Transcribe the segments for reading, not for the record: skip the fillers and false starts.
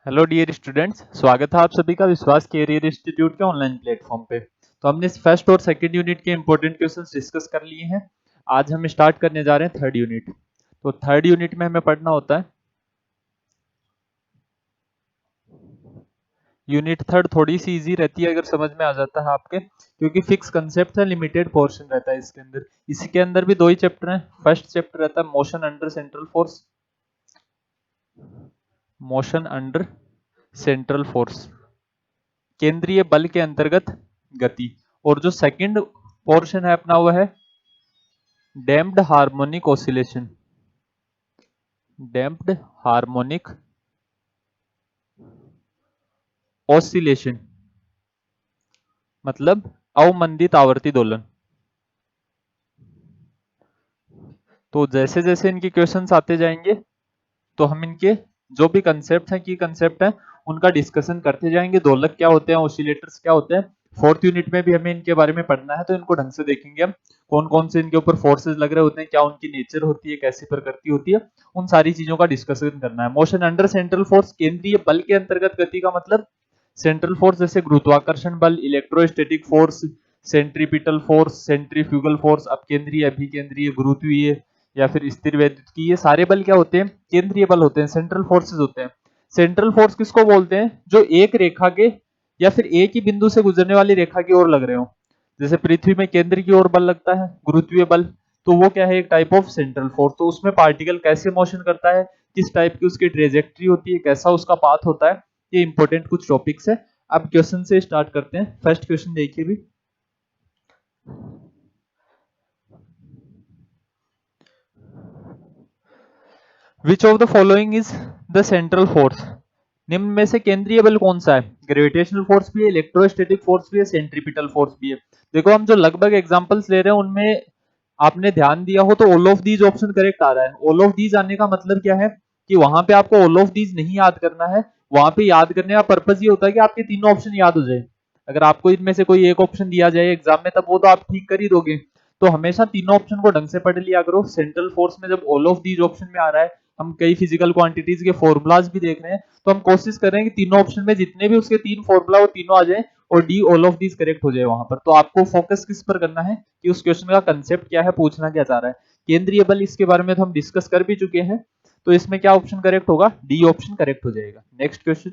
Hello dear students, स्वागत है आप सभी का विश्वास कैरियर इंस्टीट्यूट के ऑनलाइन प्लेटफॉर्म पे। तो हमने फर्स्ट और सेकंड यूनिट के इंपॉर्टेंट क्वेश्चंस डिस्कस कर लिए हैं। आज हम स्टार्ट करने जा रहे हैं थर्ड यूनिट। तो थर्ड यूनिट में हमें पढ़ना होता है यूनिट थर्ड। थोड़ी सी इजी रहती है अगर समझ में आ जाता है आपके, क्योंकि फिक्स कंसेप्ट है, लिमिटेड पोर्शन रहता है इसके अंदर। इसी के अंदर भी दो ही चैप्टर हैं। फर्स्ट चैप्टर रहता है motion under central force, motion under central force, केंद्रीय बल के अंतर्गत गति। और जो सेकंड पोर्शन है अपना वो है damped harmonic oscillation, damped harmonic oscillation मतलब अवमंदित आवर्ती दोलन। तो जैसे जैसे इनके क्वेश्चंस आते जाएंगे तो हम इनके जो भी कंसेप्ट हैं, की कंसेप्ट है, उनका डिस्कशन करते जाएंगे। दोलक क्या होते हैं, ऑसिलेटर्स क्या होते हैं। फोर्थ यूनिट में भी हमें इनके बारे में पढ़ना है, तो इनको ढंग से देखेंगे हम। कौन कौन से इनके ऊपर फोर्सेस लग रहे होते हैं, क्या उनकी नेचर होती है, कैसी प्रकृति होती है, उन सारी चीजों का डिस्कशन करना है। मोशन अंडर सेंट्रल फोर्स, केंद्रीय बल के अंतर्गत गति का मतलब सेंट्रल फोर्स जैसे गुरुत्वाकर्षण बल, electrostatic force, centripetal force, centrifugal force. अब केंद्रीय, अभिकेंद्रीय, गुरुत्वीय या फिर स्थिर वैद्युत, ये सारे बल क्या होते हैं, केंद्रीय बल होते हैं, सेंट्रल फोर्सेस होते हैं। सेंट्रल फोर्स किसको बोलते हैं, जो एक रेखा के या फिर एक ही बिंदु से गुजरने वाली रेखा की ओर लग रहे हो। जैसे पृथ्वी में केंद्र की ओर बल लगता है, गुरुत्वीय बल, तो वो क्या है, एक टाइप ऑफ सेंट्रल फोर्स। तो उसमें पार्टिकल कैसे मोशन करता है, किस टाइप की उसकी ट्रेजेक्ट्री होती है, कैसा उसका पाथ होता है, ये इंपॉर्टेंट कुछ टॉपिक्स है। अब क्वेश्चन से स्टार्ट करते हैं। फर्स्ट क्वेश्चन देखिए भी, which of the following is the central force. निम्न में से केंद्रीय बल कौन सा है। ग्रेविटेशनल फोर्स भी है, इलेक्ट्रोस्टैटिक फोर्स भी है, सेंट्रीपिटल फोर्स भी है। देखो हम जो लगभग एग्जांपल्स ले रहे हैं उनमें आपने ध्यान दिया हो तो all of these option correct आ रहा है। ऑल ऑफ दीज आने का मतलब क्या है कि वहां पे आपको ऑल ऑफ दीज नहीं याद करना है। वहां पे याद करने का पर्पज ये होता है कि आपके तीनों ऑप्शन याद हो जाए। अगर आपको इनमें से कोई एक ऑप्शन दिया जाए एग्जाम में, तब वो तो आप ठीक कर ही दोगे। तो हमेशा तीनों ऑप्शन को ढंग से पढ़ लिया करो। सेंट्रल फोर्स में जब ऑल ऑफ दीज ऑप्शन में आ रहा है, हम कई फिजिकल क्वांटिटीज के फॉर्मूलाज भी देख रहे हैं, तो हम कोशिश कर रहे हैं कि तीनों ऑप्शन में जितने भी उसके तीन फॉर्मूला वो तीनों आ जाए और D all of these correct हो जाए वहां पर। तो आपको फोकस किस पर करना है कि उस क्वेश्चन का कंसेप्ट क्या है, पूछना क्या चाह रहा है। केंद्रीय बल, इसके बारे में तो हम डिस्कस कर भी चुके हैं, तो इसमें क्या ऑप्शन करेक्ट होगा, डी ऑप्शन करेक्ट हो जाएगा। Next question,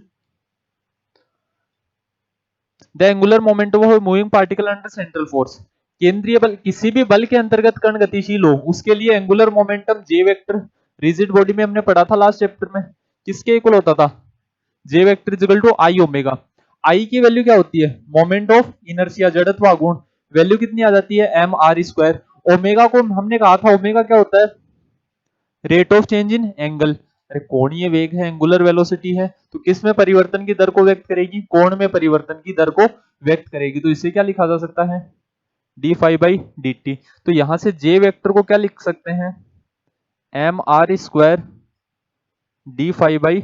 the angular momentum of moving particle under central force. केंद्रीय बल, किसी भी बल के अंतर्गत कण गतिशील हो उसके लिए एंगुलर मोमेंटम जे वेक्टर, रिजिड बॉडी में हमने पढ़ा था लास्ट चैप्टर में, किसके इक्वल होता था, J vector is equal to I omega. I की वैल्यू क्या होती है, मोमेंट ऑफ इनर्शिया, जड़त्व गुण, वैल्यू कितनी आ जाती है, एम आर स्क्वायर। ओमेगा को हमने कहा था, ओमेगा क्या होता है, rate of change in angle. अरे कोणीय वेग है, एंगुलर वेलोसिटी है, तो किस में परिवर्तन की दर को व्यक्त करेगी, कोण में परिवर्तन की दर को व्यक्त करेगी। तो इसे क्या लिखा जा सकता है, D phi by D T. तो यहां से जे वेक्टर को क्या लिख सकते हैं, M R square D phi by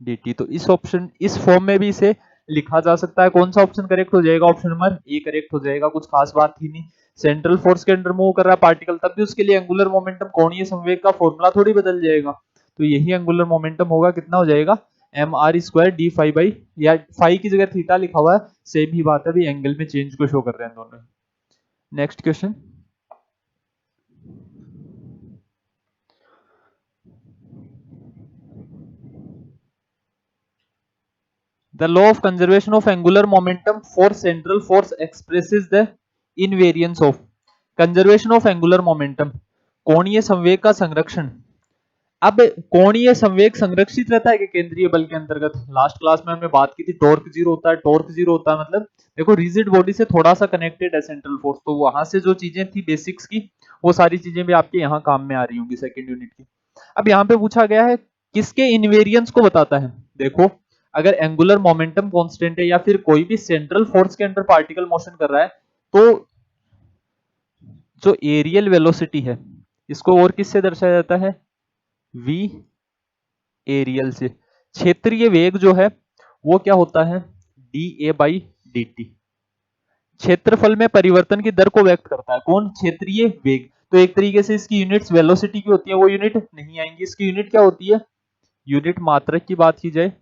D T. तो इस ऑप्शन, इस फॉर्म में भी इसे लिखा जा सकता है। कौन सा ऑप्शन करेक्ट हो जाएगा, ऑप्शन नंबर ए करेक्ट हो जाएगा। कुछ खास बात थी नहीं। सेंट्रल फोर्स के अंडर मूव कर रहा है पार्टिकल, तब भी उसके लिए एंगुलर मोमेंटम, कोणीय संवेग का फॉर्मूला थोड़ी बदल जाएगा। तो यही एंगुलर मोमेंटम होगा, कितना हो जाएगा, M R square D phi by, या फाई की जगह थीटा लिखा हुआ है, सेम ही बात है, अभी एंगल में चेंज को शो कर रहे हैं दोनों। Next question, the law of conservation of angular momentum for central force expresses the invariance of conservation of angular momentum। कोणीय संवेग का संरक्षण। अब कोणीय संवेग संरक्षित रहता है कि केंद्रीय बल के अंतर्गत, लास्ट क्लास में हमने बात की थी, टॉर्क जीरो होता है। टॉर्क जीरो होता है मतलब देखो रिजिड बॉडी से थोड़ा सा कनेक्टेड है सेंट्रल फोर्स, तो वहां से जो चीजें थी बेसिक्स की, वो सारी चीजें भी आपके यहाँ काम में आ रही होंगी सेकेंड यूनिट की। अब यहाँ पे पूछा गया है किसके इनवेरियंस को बताता है। देखो अगर एंगुलर मोमेंटम कांस्टेंट है या फिर कोई भी सेंट्रल फोर्स के अंडर पार्टिकल मोशन कर रहा है, तो जो एरियल वेलोसिटी है इसको और किससे दर्शाया जाता है, v एरियल से। क्षेत्रीय वेग जो है वो क्या होता है, D A by D T. क्षेत्रफल में परिवर्तन की दर को व्यक्त करता है कौन, क्षेत्रीय वेग। तो एक तरीके से इसकी यूनिट्स वेलोसिटी की होती है, वो यूनिट नहीं आएंगी। इसकी यूनिट क्या होती है, यूनिट मात्रक की बात की जाए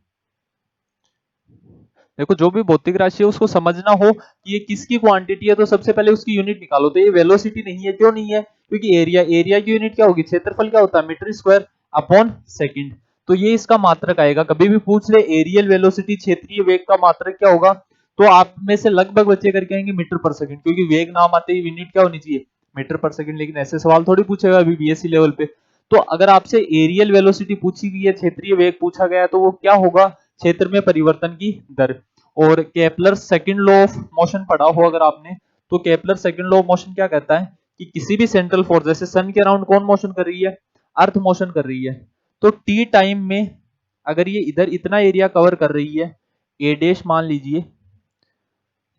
देखो जो भी भौतिक राशि है उसको समझना हो कि ये किसकी क्वांटिटी है तो सबसे पहले उसकी यूनिट निकालो। तो ये वेलोसिटी नहीं है, क्यों नहीं है? क्योंकि एरिया की यूनिट क्या होगी? क्षेत्रफल क्या होता है? Metre square upon second. तो ये इसका मात्रक आएगा। कभी भी पूछ ले एरियल वेलोसिटी क्षेत्रीय वेग का मात्रक क्या होगा, तो आप में से लगभग बच्चे करके आएंगे मीटर पर सेकंड, क्योंकि वेग नाम आते ही यूनिट क्या होनी चाहिए? मीटर पर सेकंड। लेकिन ऐसे सवाल थोड़ी पूछेगा अभी बीएससी लेवल पे। तो अगर आपसे एरियल वेलोसिटी पूछी गई है, क्षेत्रीय वेग पूछा गया है, तो वो क्या होगा? क्षेत्र में परिवर्तन की दर। और Kepler second law of motion पढ़ा हो अगर आपने, तो Kepler second law of motion क्या कहता है कि किसी भी सेंट्रल फोर्स, जैसे सन के अराउंड कौन मोशन कर रही है? अर्थ मोशन कर रही है। तो टी टाइम में अगर ये इधर इतना एरिया कवर कर रही है, ए डैश मान लीजिए,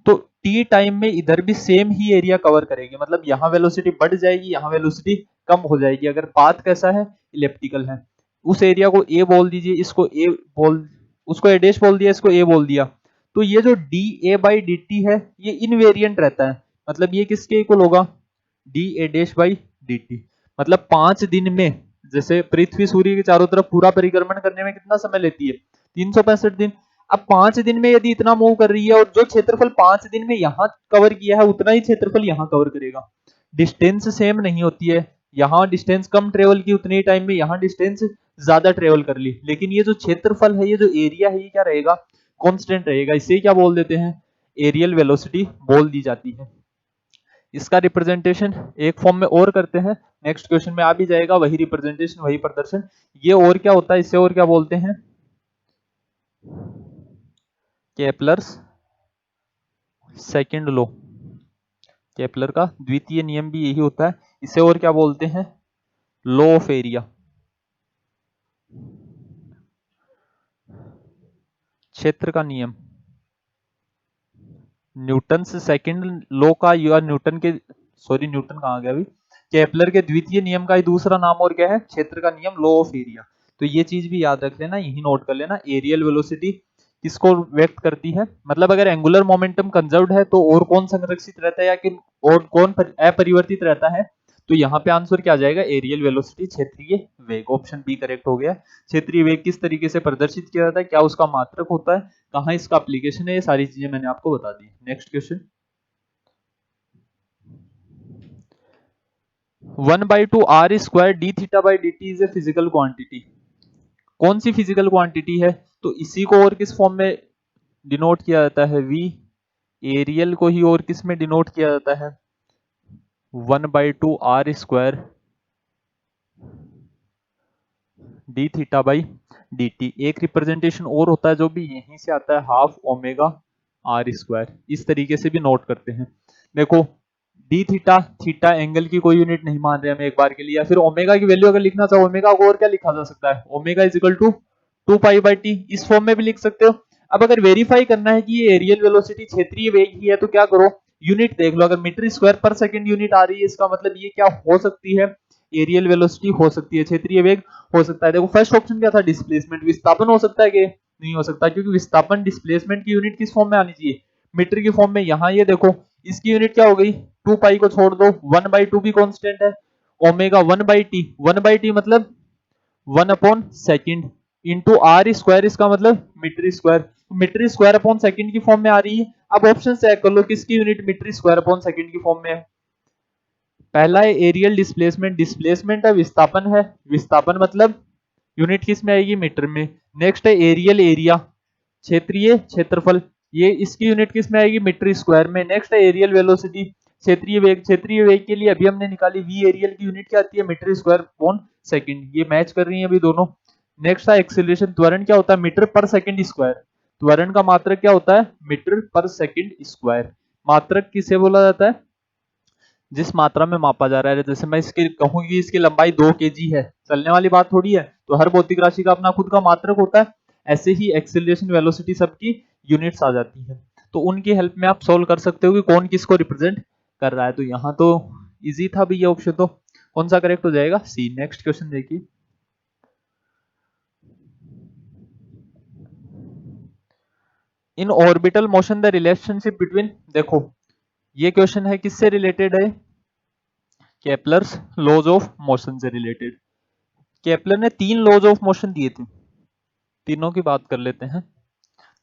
तो टी टाइम में इधर भी सेम ही एरिया कवर करेगी। मतलब यहाँ वेलोसिटी बढ़ जाएगी, यहाँ वेलोसिटी कम हो जाएगी। अगर पाथ कैसा है? इलेप्टिकल है। उस एरिया को ए बोल दीजिए, इसको ए बोल, उसको ए डैश बोल दिया, इसको ए बोल दिया। तो ये जो D A by D T है ये इनवेरिएंट रहता है। मतलब ये किसके इक्वल होगा? D A dash by D T. मतलब 5 दिन में, जैसे पृथ्वी सूर्य के चारों तरफ पूरा परिक्रमण करने में कितना समय लेती है? 365 दिन। अब 5 दिन में यदि इतना मूव कर रही है और जो क्षेत्रफल 5 दिन में यहां कवर किया है उतना ही क्षेत्रफल यहां कवर करेगा। डिस्टेंस सेम नहीं होती है। यहां डिस्टेंस कम ट्रेवल की उतने ही टाइम में, यहां डिस्टेंस ज्यादा ट्रेवल कर ली, लेकिन ये जो क्षेत्रफल है, ये जो एरिया है, ये क्या रहेगा? कांस्टेंट रहेगा। इसे क्या बोल देते हैं? एरियल वेलोसिटी बोल दी जाती है। इसका रिप्रेजेंटेशन एक फॉर्म में और करते हैं, नेक्स्ट क्वेश्चन में आ भी जाएगा, वही रिप्रेजेंटेशन वही प्रदर्शन। ये और क्या होता है? इसे और क्या बोलते हैं? Kepler's second law. केपलर का द्वितीय नियम भी यही होता है। इसे और क्या बोलते हैं? Law of area. क्षेत्र का नियम। न्यूटन से सेकंड लॉ का, या न्यूटन के, सॉरी न्यूटन कहाँ गया अभी, केपलर के द्वितीय नियम का ही दूसरा नाम और क्या है? क्षेत्र का नियम, लॉ ऑफ एरिया। तो ये चीज भी याद रख लेना, यही नोट कर लेना। एरियल वेलोसिटी किसको व्यक्त करती है? मतलब अगर एंगुलर मोमेंटम कंजर्व्ड है तो और कौन संरक्षित रहता है, या कि और कौन अपरिवर्तित रहता है? तो यहाँ पे आंसर क्या आ जाएगा? एरियल वेलोसिटी, क्षेत्रीय वेग। ऑप्शन बी करेक्ट हो गया। क्षेत्रीय वेग किस तरीके से प्रदर्शित किया जाता है, क्या उसका मात्रक होता है, कहाँ इसका एप्लीकेशन है, ये सारी चीजें मैंने आपको बता दी। Next question, 1/2 r² d theta by D T is a physical quantity. कौन सी फिजिकल क्वांटिटी है? तो इसी को और किस फॉर्म में डिनोट किया जाता है? वी। एरियल को ही और किस में डिनोट किया जाता है? 1/2 r² D theta by D T. एक रिप्रेजेंटेशन और होता है जो भी यहीं से आता है, हाफ ओमेगा r²। इस तरीके से भी नोट करते हैं। देखो डी थीटा, थीटा एंगल की कोई यूनिट नहीं मान रहे हम एक बार के लिए, या फिर ओमेगा की वैल्यू अगर लिखना चाहो, ओमेगा को और क्या लिखा जा सकता है? Omega is equal to 2π/t। इस फॉर्म में भी लिख सकते हो। अब अगर वेरीफाई करना है कि ये एरियल वेलोसिटी क्षेत्रीय वेग ही है, तो क्या करो? यूनिट देख लो। अगर मीटर स्क्वायर पर सेकंड यूनिट आ रही है, इसका मतलब ये क्या हो सकती है? एरियल वेलोसिटी हो सकती है, क्षेत्रीय वेग हो सकता है। देखो फर्स्ट ऑप्शन क्या था? डिस्प्लेसमेंट। विस्थापन हो सकता है कि नहीं हो सकता? क्योंकि विस्थापन डिस्प्लेसमेंट की यूनिट किस फॉर्म में आनी चाहिए? मीटर की फॉर्म में। यहाँ ये देखो इसकी यूनिट क्या हो गई? 2π को छोड़ दो, 1/2 भी कांस्टेंट है, ओमेगा 1/t। 1/t मतलब 1/सेकंड इंटू r², इसका मतलब metre square. Metre square upon second की फॉर्म में आ रही है। अब ऑप्शन चेक कर लो किसकी unit metre square upon second की फॉर्म में है। पहला है एरियल डिस्प्लेसमेंट, डिस्प्लेसमेंट है, विस्थापन है, विस्थापन मतलब यूनिट किस में आएगी? मीटर में। नेक्स्ट है एरियल एरिया, क्षेत्रीय क्षेत्रफल, ये इसकी यूनिट किस में आएगी? मीटर स्क्वायर में। नेक्स्ट है एरियल वेलोसिटी, क्षेत्रीय वेग। क्षेत्रीय वेग के लिए अभी हमने निकाली वी एरियल की यूनिट क्या आती है? Metre square upon second. ये मैच कर रही है अभी दोनों। नेक्स्ट है एक्सेलरेशन, त्वरण क्या होता है? मीटर पर सेकंड स्क्वायर। त्वरण का मात्रक क्या होता है? मीटर पर सेकंड स्क्वायर। मात्रक किसे बोला जाता है? जिस मात्रा में मापा जा रहा है। जैसे मैं इसकी कहूँ कि इसकी लंबाई 2 kg है, चलने वाली बात थोड़ी है। तो हर भौतिक राशि का अपना खुद का मात्रक होता है। ऐसे ही एक्सेलरेशन, वेलोसिटी सबकी यूनिट्स आ जाती है। तो उनकी हेल्प में आप सोल्व कर सकते हो कि कौन किसको रिप्रेजेंट कर रहा है। तो यहाँ तो इजी था भी ये ऑप्शन, तो कौन सा करेक्ट हो जाएगा? सी। नेक्स्ट क्वेश्चन देखिए, in orbital motion the relationship between. देखो ये क्वेश्चन है किससे रिलेटेड है? केपलर्स लॉज ऑफ मोशन से रिलेटेड। केपलर ने 3 लॉज ऑफ मोशन दिए थे, तीनों की बात कर लेते हैं।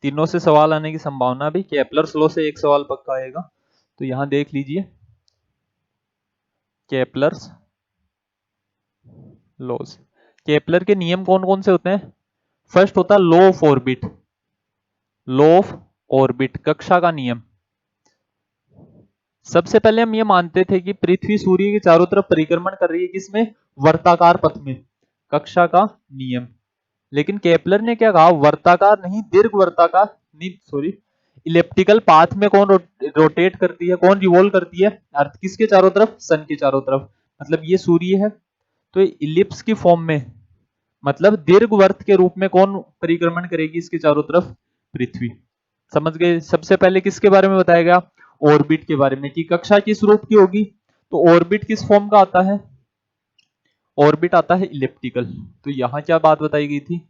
तीनों से सवाल आने की संभावना भी, केपलर्स लॉ से एक सवाल पक्का आएगा। तो यहां देख लीजिए केपलर्स लॉज। केपलर के नियम कौन कौन से होते हैं? फर्स्ट होता है law of orbit, law of orbit कक्षा का नियम। सबसे पहले हम ये मानते थे कि पृथ्वी सूर्य के चारों तरफ परिक्रमण कर रही है, किसमें? वर्ताकार पथ में, कक्षा का नियम। लेकिन केपलर ने क्या कहा? वर्ताकार नहीं, दीर्घ वर्ताकार नहीं, सॉरी, इलेप्टिकल पाथ में कौन रोटेट करती है, कौन रिवॉल्व करती है? अर्थ। किसके चारों तरफ? सन के चारों तरफ। मतलब ये सूर्य है, तो इलिप्स की फॉर्म में, मतलब दीर्घवृत्त के रूप में कौन परिक्रमण करेगी इसके चारों तरफ? पृथ्वी। समझ गए? सबसे पहले किसके बारे में बताया गया? ऑर्बिट के बारे में, कि कक्षा किस रूप की होगी। तो ऑर्बिट किस फॉर्म का आता है? ऑर्बिट आता है इलिप्टिकल। तो यहां क्या बात बताई गई थी?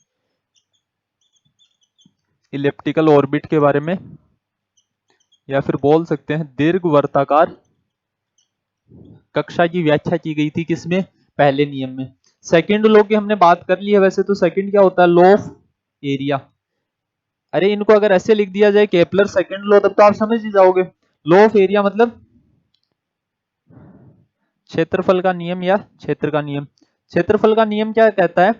इलिप्टिकल ऑर्बिट के बारे में, या फिर बोल सकते हैं दीर्घवृत्ताकार कक्षा की व्याख्या की गई थी, किसमें? पहले नियम में। सेकंड लॉ की हमने बात कर ली है। वैसे तो सेकंड क्या होता है? Law of area. अरे इनको अगर ऐसे लिख दिया जाए केपलर सेकंड लॉ, तब तो आप समझ ही जाओगे। लॉ ऑफ एरिया मतलब क्षेत्रफल का नियम या क्षेत्र का नियम। क्षेत्रफल का नियम क्या कहता है?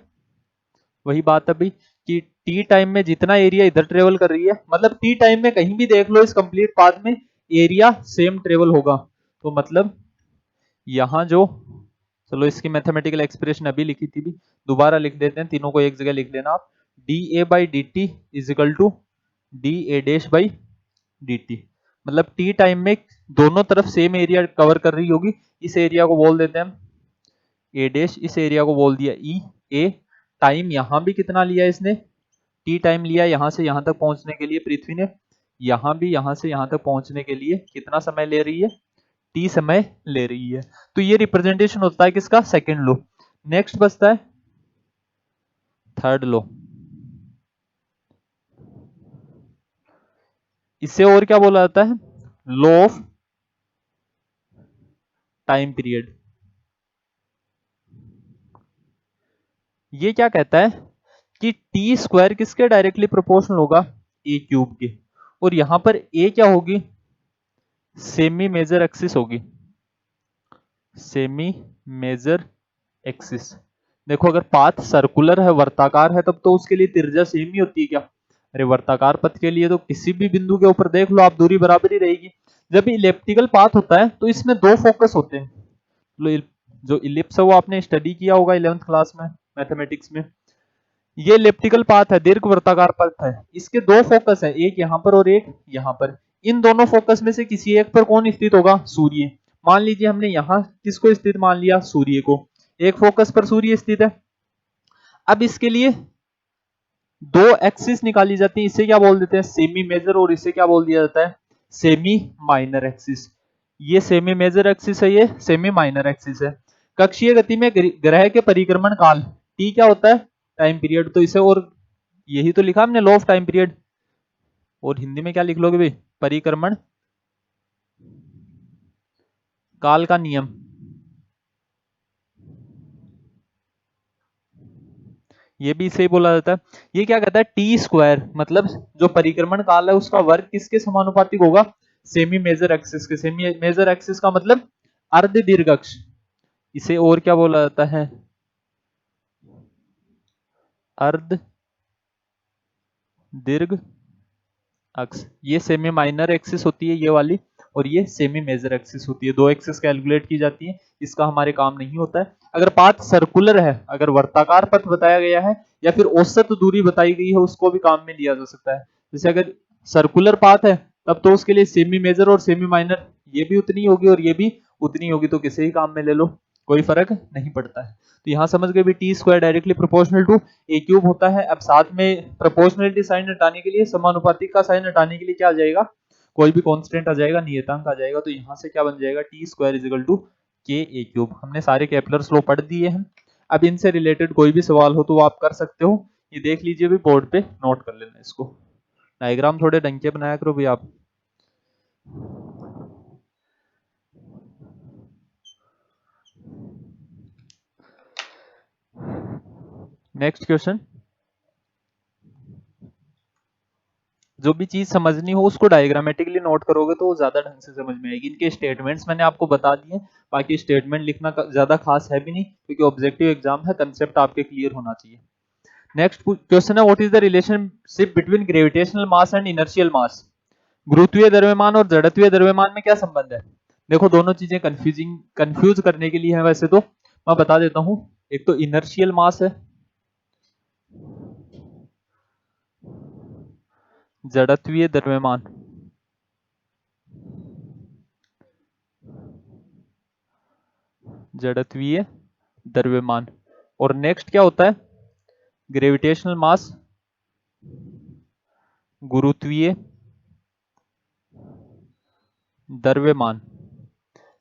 वही बात अभी, कि टी टाइम में जितना एरिया इधर ट्रेवल कर रही है, मतलब टी टाइम में कहीं भी देख लो इस कंप्लीट पाथ में एरिया सेम ट्रेवल होगा। तो मतलब यहां जो, चलो इसकी मैथमेटिकल एक्सप्रेशन अभी लिखी थी भी, दोबारा लिख देते हैं, तीनों को एक जगह लिख लेना आप। D A by D T is equal to D A dash by D T. मतलब टी टाइम में दोनों तरफ सेम एरिया कवर कर रही होगी, इस एरिया को बोल देते हैं हम ए डैश, इस एरिया को बोल दिया ई ए। टाइम यहां भी कितना लिया इसने? टी टाइम लिया यहां से यहां तक पहुंचने के लिए पृथ्वी ने। यहां भी यहां से यहां तक पहुंचने के लिए कितना समय ले रही है? टी समय ले रही है। तो ये रिप्रेजेंटेशन होता है किसका? सेकंड लो। नेक्स्ट बचता है थर्ड लो। इसे और क्या बोला जाता है? Law of time period. ये क्या कहता है कि टी स्क्वायर किसके डायरेक्टली प्रोपोर्शनल होगा? ए क्यूब के। और यहां पर ए क्या होगी? सेमी मेजर एक्सिस होगी, सेमी मेजर एक्सिस। देखो अगर पाथ सर्कुलर है, वर्ताकार है, तब तो उसके लिए त्रिज्या सेम ही होती है क्या? अरे वर्ताकार पथ के लिए तो किसी भी बिंदु के ऊपर देख लो आप, दूरी बराबर ही रहेगी। जब इलिप्टिकल पाथ होता है तो इसमें दो फोकस होते हैं। जो इलिप्स है वो आपने स्टडी किया होगा 11th क्लास में मैथमेटिक्स में। ये इलिप्टिकल पाथ है, दीर्घ वर्ताकार पथ है। इसके दो फोकस है, एक यहाँ पर और एक यहाँ पर। इन दोनों फोकस में से किसी एक पर कौन स्थित होगा? सूर्य। मान लीजिए हमने यहाँ किसको स्थित मान लिया? सूर्य को। एक फोकस पर सूर्य स्थित है। अब इसके लिए दो एक्सिस निकाली जाती है, इसे क्या बोल देते हैं? सेमी मेजर, और इसे क्या बोल दिया जाता है? Semi minor axis. ये सेमी मेजर एक्सिस है, ये सेमी माइनर एक्सिस है। कक्षीय गति में ग्रह के परिक्रमण काल टी क्या होता है? Time period. तो इसे, और यही तो लिखा हमने लॉ ऑफ टाइम पीरियड। और हिंदी में क्या लिख लोगे भाई? परिक्रमण काल का नियम। ये भी इसे ही बोला जाता है। ये क्या कहता है? टी स्क्वायर मतलब जो परिक्रमण काल है उसका वर्ग किसके समानुपातिक होगा? सेमी मेजर एक्सिस के। सेमी मेजर एक्सिस का मतलब अर्ध दीर्घ अक्ष। इसे और क्या बोला जाता है? अर्ध दीर्घ अक्ष। ये सेमी माइनर एक्सिस होती है ये वाली, और ये सेमी मेजर एक्सिस होती है। दो एक्सिस कैलकुलेट की जाती है, इसका हमारे काम नहीं होता है। अगर पाथ सर्कुलर है, अगर वर्ताकार पथ बताया गया है, या फिर औसत दूरी बताई गई है, उसको भी काम में लिया जा सकता है। जैसे अगर सर्कुलर पाथ है तब तो उसके लिए सेमी मेजर और सेमी माइनर ये भी उतनी होगी और ये भी उतनी होगी, तो किसी ही काम में ले लो, कोई फर्क नहीं पड़ता है। तो यहां समझ गए भी T square directly proportional to A cube होता है। अब साथ में प्रोपोर्शनलिटी साइन हटाने के लिए, समानुपातिक का साइन हटाने के लिए क्या आ जाएगा? कोई भी कांस्टेंट आ जाएगा, नियतांक आ जाएगा। तो यहां से क्या बन जाएगा? T square is equal to K A cube. हमने सारे केपलर्स लॉ पढ़ दिए हैं। अब इनसे रिलेटेड कोई भी सवाल हो तो वो आप कर सकते हो। ये देख लीजिए भी, बोर्ड पे नोट कर लेना इसको। डायग्राम थोड़े ढंग के बनाया करो भी आप। Next question. जो भी चीज समझनी हो उसको डायग्रामेटिकली नोट करोगे तो वो ज्यादा ढंग से समझ में आएगी। इनके स्टेटमेंट्स मैंने आपको बता दिए, बाकी स्टेटमेंट लिखना ज्यादा खास है भी नहीं क्योंकि ऑब्जेक्टिव एग्जाम है, कंसेप्ट आपके क्लियर होना चाहिए। नेक्स्ट क्वेश्चन है, what is the relationship between gravitational mass and inertial mass? गुरुत्वीय द्रव्यमान और जड़त्वीय द्रव्यमान में क्या संबंध है? देखो दोनों चीजें कंफ्यूज करने के लिए है, वैसे तो मैं बता देता हूं। एक तो इनर्शियल मास है, जड़त्वीय द्रव्यमान, जड़त्वीय द्रव्यमान, और नेक्स्ट क्या होता है? ग्रेविटेशनल मास, गुरुत्वीय द्रव्यमान।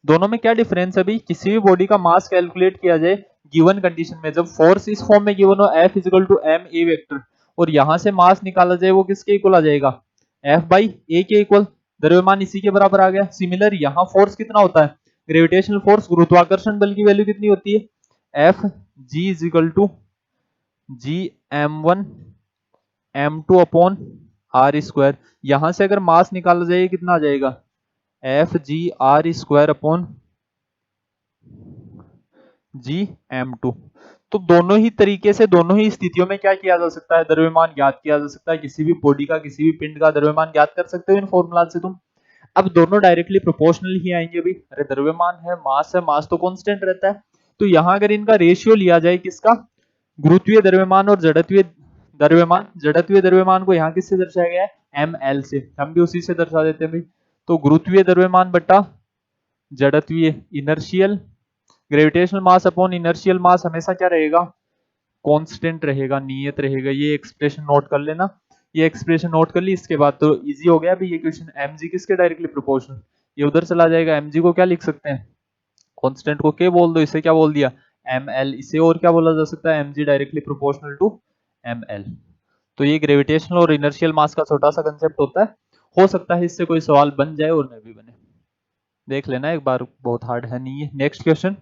दोनों में क्या डिफरेंस है भाई? किसी भी बॉडी का मास कैलकुलेट किया जाए गिवन कंडीशन में, जब फोर्स इस फॉर्म में गिवन हो F is equal to M A vector, और यहां से मास निकाला जाए वो किसके इक्वल आ जाएगा? F बाई ए के इक्वल। द्रव्यमान इसी के बराबर आ गया। सिमिलर यहाँ फोर्स कितना होता है? ग्रेविटेशनल फोर्स, गुरुत्वाकर्षण बल की वैल्यू कितनी होती है? F G is equal to G m1 m2 upon R square. यहां से अगर मास निकाला जाए कितना आ जाएगा? F G R square upon G m2। तो दोनों ही तरीके से, दोनों ही स्थितियों में क्या किया जा सकता है? द्रव्यमान ज्ञात किया जा सकता है। किसी भी बॉडी का, किसी भी पिंड का द्रव्यमान ज्ञात कर सकते हो इन फॉर्मूला से तुम। अब दोनों डायरेक्टली प्रोपोर्शनल ही आएंगे भी। अरे द्रव्यमान है, मास तो कांस्टेंट रहता है। तो यहां अगर इनका रेशियो लिया जाए किसका? गुरुत्वीय द्रव्यमान और जड़त्वीय द्रव्यमान, जड़त्वीय द्रव्यमान को यहाँ किससे दर्शाया गया है? ml से। हम भी उसी से दर्शा देते हैं भाई। तो गुरुत्वीय द्रव्यमान बटा जड़त्वीय, inertial, gravitational mass upon inertial mass हमेशा क्या रहेगा? कांस्टेंट रहेगा, नियत रहेगा। ये एक्सप्रेशन नोट कर लेना। ये एक्सप्रेशन नोट कर ली, इसके बाद तो इजी हो गया भी ये क्वेश्चन। mg किसके डायरेक्टली प्रोपोर्शनल? ये उधर चला जाएगा। mg को क्या लिख सकते हैं? कांस्टेंट को के बोल दो, इसे क्या बोल दिया? ml। इसे और क्या बोला जा सकता है? mg directly proportional to ml। तो ये ग्रेविटेशनल और इनर्शियल मास का छोटा सा कंसेप्ट होता है। हो सकता है इससे कोई सवाल बन जाए और न भी बने, देख लेना एक बार, बहुत हार्ड है नहीं है। Next question,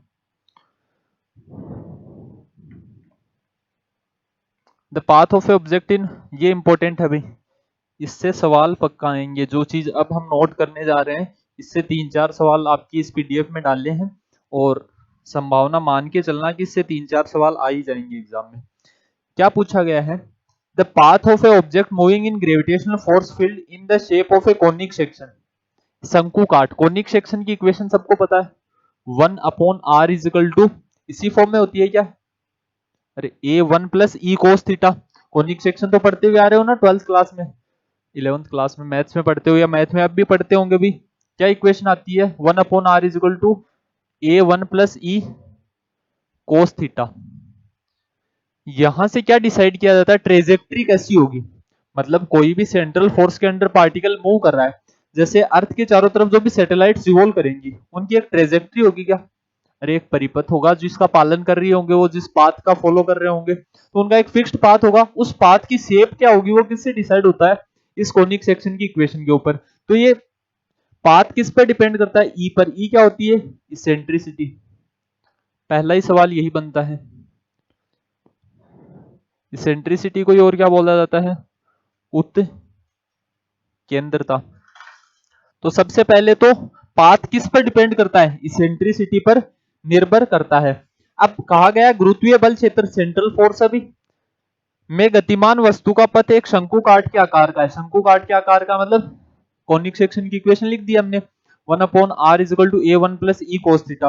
the path of A object in, ये इंपॉर्टेंट है भाई, इससे सवाल पक्का आएंगे। जो चीज अब हम नोट करने जा रहे हैं इससे 3-4 सवाल आपकी इस पीडीएफ में डाले हैं, और संभावना मान के चलना कि इससे 3-4 सवाल आ ही जाएंगे एग्जाम में। क्या पूछा गया है? The path of A object moving in gravitational force field in the shape of A conic section. शंकु काट, कोनिक सेक्शन की इक्वेशन सबको पता है, 1 upon R is equal to, इसी फॉर्म में होती है क्या? अरे a1 plus E cos theta. Conic section तो पढ़ते हुए आ रहे हो ना 12th क्लास में, 11th क्लास में मैथ्स में पढ़ते हो, या मैथ में अब भी पढ़ते होंगे भी। क्या इक्वेशन आती है? 1 upon R is equal to a1 plus E cos theta. यहां से क्या डिसाइड किया जाता है? ट्रेजेक्ट्री कैसी होगी, मतलब कोई भी सेंट्रल फोर्स के अंडर पार्टिकल मूव कर रहा है, जैसे अर्थ के चारों तरफ जो भी सैटेलाइट्स रिवॉल्व करेंगी उनकी एक ट्रेजेक्ट्री होगी क्या? अरे एक परिपथ होगा जिसका पालन कर रही होंगे, वो जिस पाथ का फॉलो कर रहे होंगे, तो उनका एक फिक्स्ड पाथ होगा। उस पाथ की शेप क्या होगी वो किससे डिसाइड होता है? इस कोनिक सेक्शन की इक्वेशन के ऊपर। तो ये पाथ किस पर डिपेंड करता है? ई पर। ई क्या होती है? इसेंट्रिसिटी। पहला ही सवाल यही बनता है। इसेंट्रिसिटी को और क्या बोला जाता है? उत्केंद्रता। तो सबसे पहले तो पाथ किस पर डिपेंड करता है? इसेंट्रिसिटी पर निर्भर करता है। अब कहा गया गुरुत्वीय बल क्षेत्र, सेंट्रल फोर्स अभी में गतिमान वस्तु का पथ एक शंकुकाट के आकार का है। शंकुकाट के आकार का मतलब कोनिक सेक्शन की इक्वेशन लिख दी हमने, 1 upon R is equal to a1 plus E cos theta.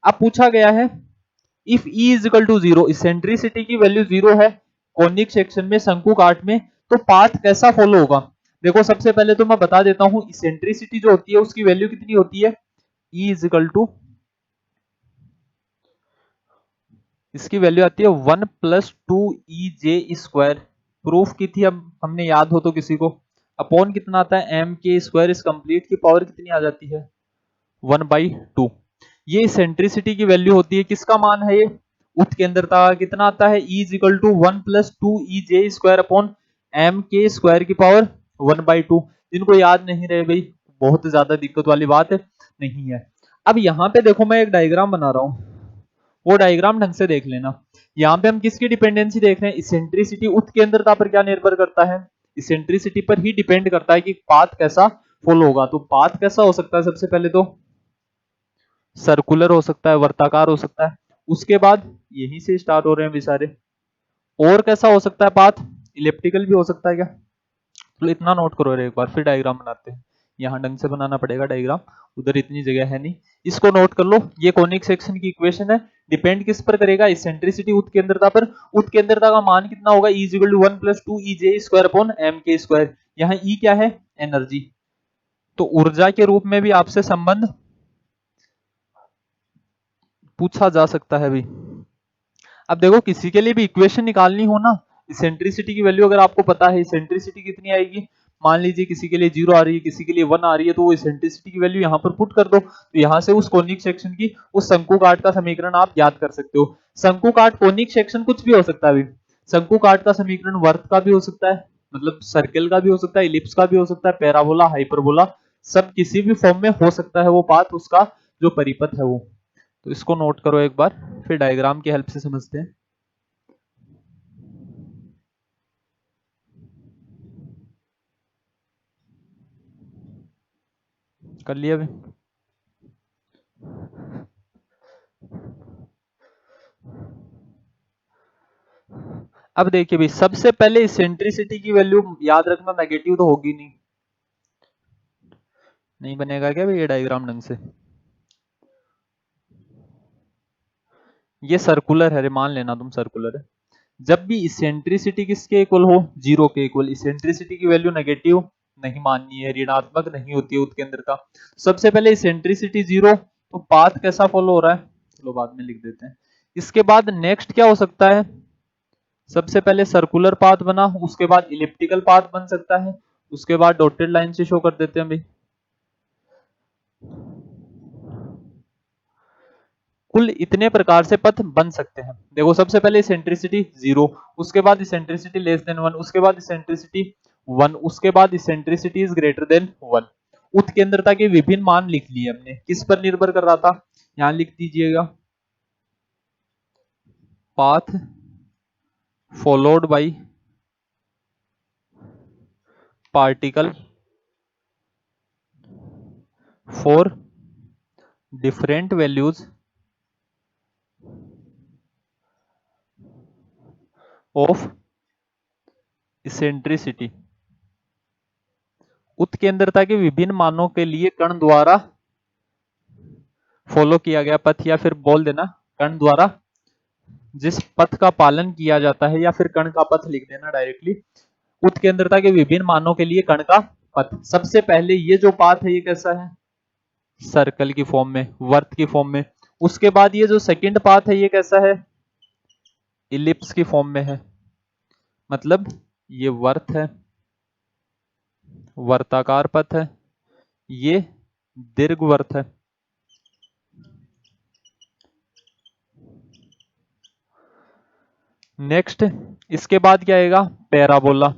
अब पूछा गया है if E is equal to 0, eccentricity की वैल्यू 0 है कोनिक सेक्शन में, शंकुकाट में, तो पाथ कैसा फॉलो होगा? देखो सबसे पहले तो मैं बता देता हूं, इसेंट्रिसिटी जो होती है उसकी वैल्यू कितनी होती है? E इज इक्वल टू, इसकी वैल्यू आती है 1 plus 2 E J square. Proof की थी, अब हमने याद हो तो किसी को, अपॉन कितना आता है? M K square. इस कंप्लीट की पावर कितनी आ जाती है? 1/2। ये इसेंट्रिसिटी की वैल्यू होती है। किसका मान है ये? उत्केंद्रता। कितना आता है? E is equal to 1 plus 2 E J square upon M K square की पावर 1/2। जिनको याद नहीं रहे भाई, बहुत ज्यादा दिक्कत वाली बात है नहीं है। अब यहाँ पे देखो मैं एक डायग्राम बना रहा हूं, वो डायग्राम ढंग से देख लेना। यहाँ पे हम किसकी डिपेंडेंसी देख रहे हैं? इसेंट्रिसिटी उत्केंद्रता पर क्या निर्भर करता है? इसेंट्रिसिटी पर ही डिपेंड करता है कि पाथ कैसा फॉलो होगा। तो पाथ कैसा हो सकता है, सबसे पहले तो सर्कुलर हो सकता है, वर्ताकार हो सकता है, उसके बाद यहीं से स्टार्ट हो रहे हैं बेचारे। और कैसा हो सकता है पाथ, इलिप्टिकल भी हो सकता है क्या? तो इतना नोट करो एक बार, फिर डायग्राम बनाते हैं। यहाँ ढंग से बनाना पड़ेगा डायग्राम, उधर इतनी जगह है नहीं। इसको नोट कर लो, ये कॉनिक सेक्शन की इक्वेशन है। डिपेंड किस पर करेगा, इसेंट्रिसिटी उत्केंद्रता पर। उत्केंद्रता का मान कितना होगा, E equal to 1 plus 2 EJ square upon M K square. यहाँ E क्या है, एनर्जी। तो ऊर्जा के रूप में भी आपसे संबंध पूछा जा सकता है भी। अब देखो किसी के लिए भी इक्वेशन निकालनी हो ना, इसेंट्रिसिटी की वैल्यू अगर आपको पता है इसेंट्रिसिटी कितनी आएगी, मान लीजिए किसी के लिए 0 आ रही है, किसी के लिए 1 आ रही है, तो वो इसेंट्रिसिटी की वैल्यू यहाँ पर पुट कर दो। तो यहाँ से उस कोनिक सेक्शन की, उस शंकु काट का समीकरण आप याद कर सकते हो। शंकु काट, कोनिक सेक्शन कुछ भी हो सकता है। शंकु काट का समीकरण वर्त का भी हो सकता है, मतलब सर्कल का भी हो सकता है, इलिप्स का भी हो सकता है, पैराबोला, हाइपरबोला, सब किसी भी फॉर्म में हो सकता है वो पाथ, उसका जो परिपथ है वो। तो इसको नोट करो एक बार, फिर डायग्राम की हेल्प से समझते हैं। कर लिया अभी? अब देखिए भाई, सबसे पहले इसेंट्रिसिटी की वैल्यू याद रखना, नेगेटिव तो होगी नहीं। नहीं बनेगा क्या भाई ये डायग्राम ढंग से? ये सर्कुलर है, मान लेना तुम सर्कुलर है। जब भी इसेंट्रिसिटी किसके इक्वल हो, 0 के इक्वल, इसेंट्रिसिटी की वैल्यू नेगेटिव नहीं माननी है, ऋणात्मक नहीं होती है उत्केंद्रता। सबसे पहले इसेंट्रिसिटी 0, तो पाथ कैसा फॉलो हो रहा है, चलो बाद में लिख देते हैं। इसके बाद नेक्स्ट क्या हो सकता है, सबसे पहले सर्कुलर पाथ बना, उसके बाद इलिप्टिकल पाथ बन सकता है, उसके बाद डॉटेड लाइन से शो कर देते हैं भाई। कुल इतने प्रकार से पथ बन सकते हैं। देखो सबसे पहले इसेंट्रिसिटी 0, उसके बाद इसेंट्रिसिटी लेस देन 1, उसके बाद इसेंट्रिसिटी 1, उसके बाद इसेंट्रिसिटी इज ग्रेटर देन 1। उत्केंद्रता के विभिन्न मान लिख लिए हमने, किस पर निर्भर कर रहा था, यहां लिख दीजिएगा, path followed by particle for different values of eccentricity. उत्केंद्रता के विभिन्न मानों के लिए कण द्वारा फॉलो किया गया पथ, या फिर बोल देना कण द्वारा जिस पथ का पालन किया जाता है, या फिर कण का पथ लिख देना डायरेक्टली। उत्केंद्रता के विभिन्न मानों के लिए कण का पथ। सबसे पहले ये जो पाथ है ये कैसा है, सर्कल की फॉर्म में, वर्त की फॉर्म में। उसके बाद ये जो सेकंड पाथ है ये कैसा है, इलिप्स की फॉर्म में है, मतलब ये वर्त है, वर्ताकार पथ है, ये दीर्घवर्त है। नेक्स्ट इसके बाद क्या आएगा, पैराबोला,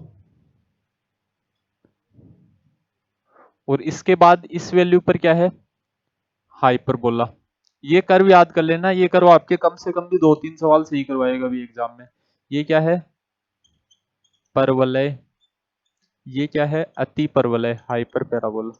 और इसके बाद इस वैल्यू पर क्या है, हाइपरबोला। ये कर्व याद कर लेना, ये कर्व आपके कम से कम भी 2-3 सवाल सही करवाएगा भी एग्जाम में। ये क्या है, परवलय, ये क्या है, अति परवलय, हाइपर पैराबोला।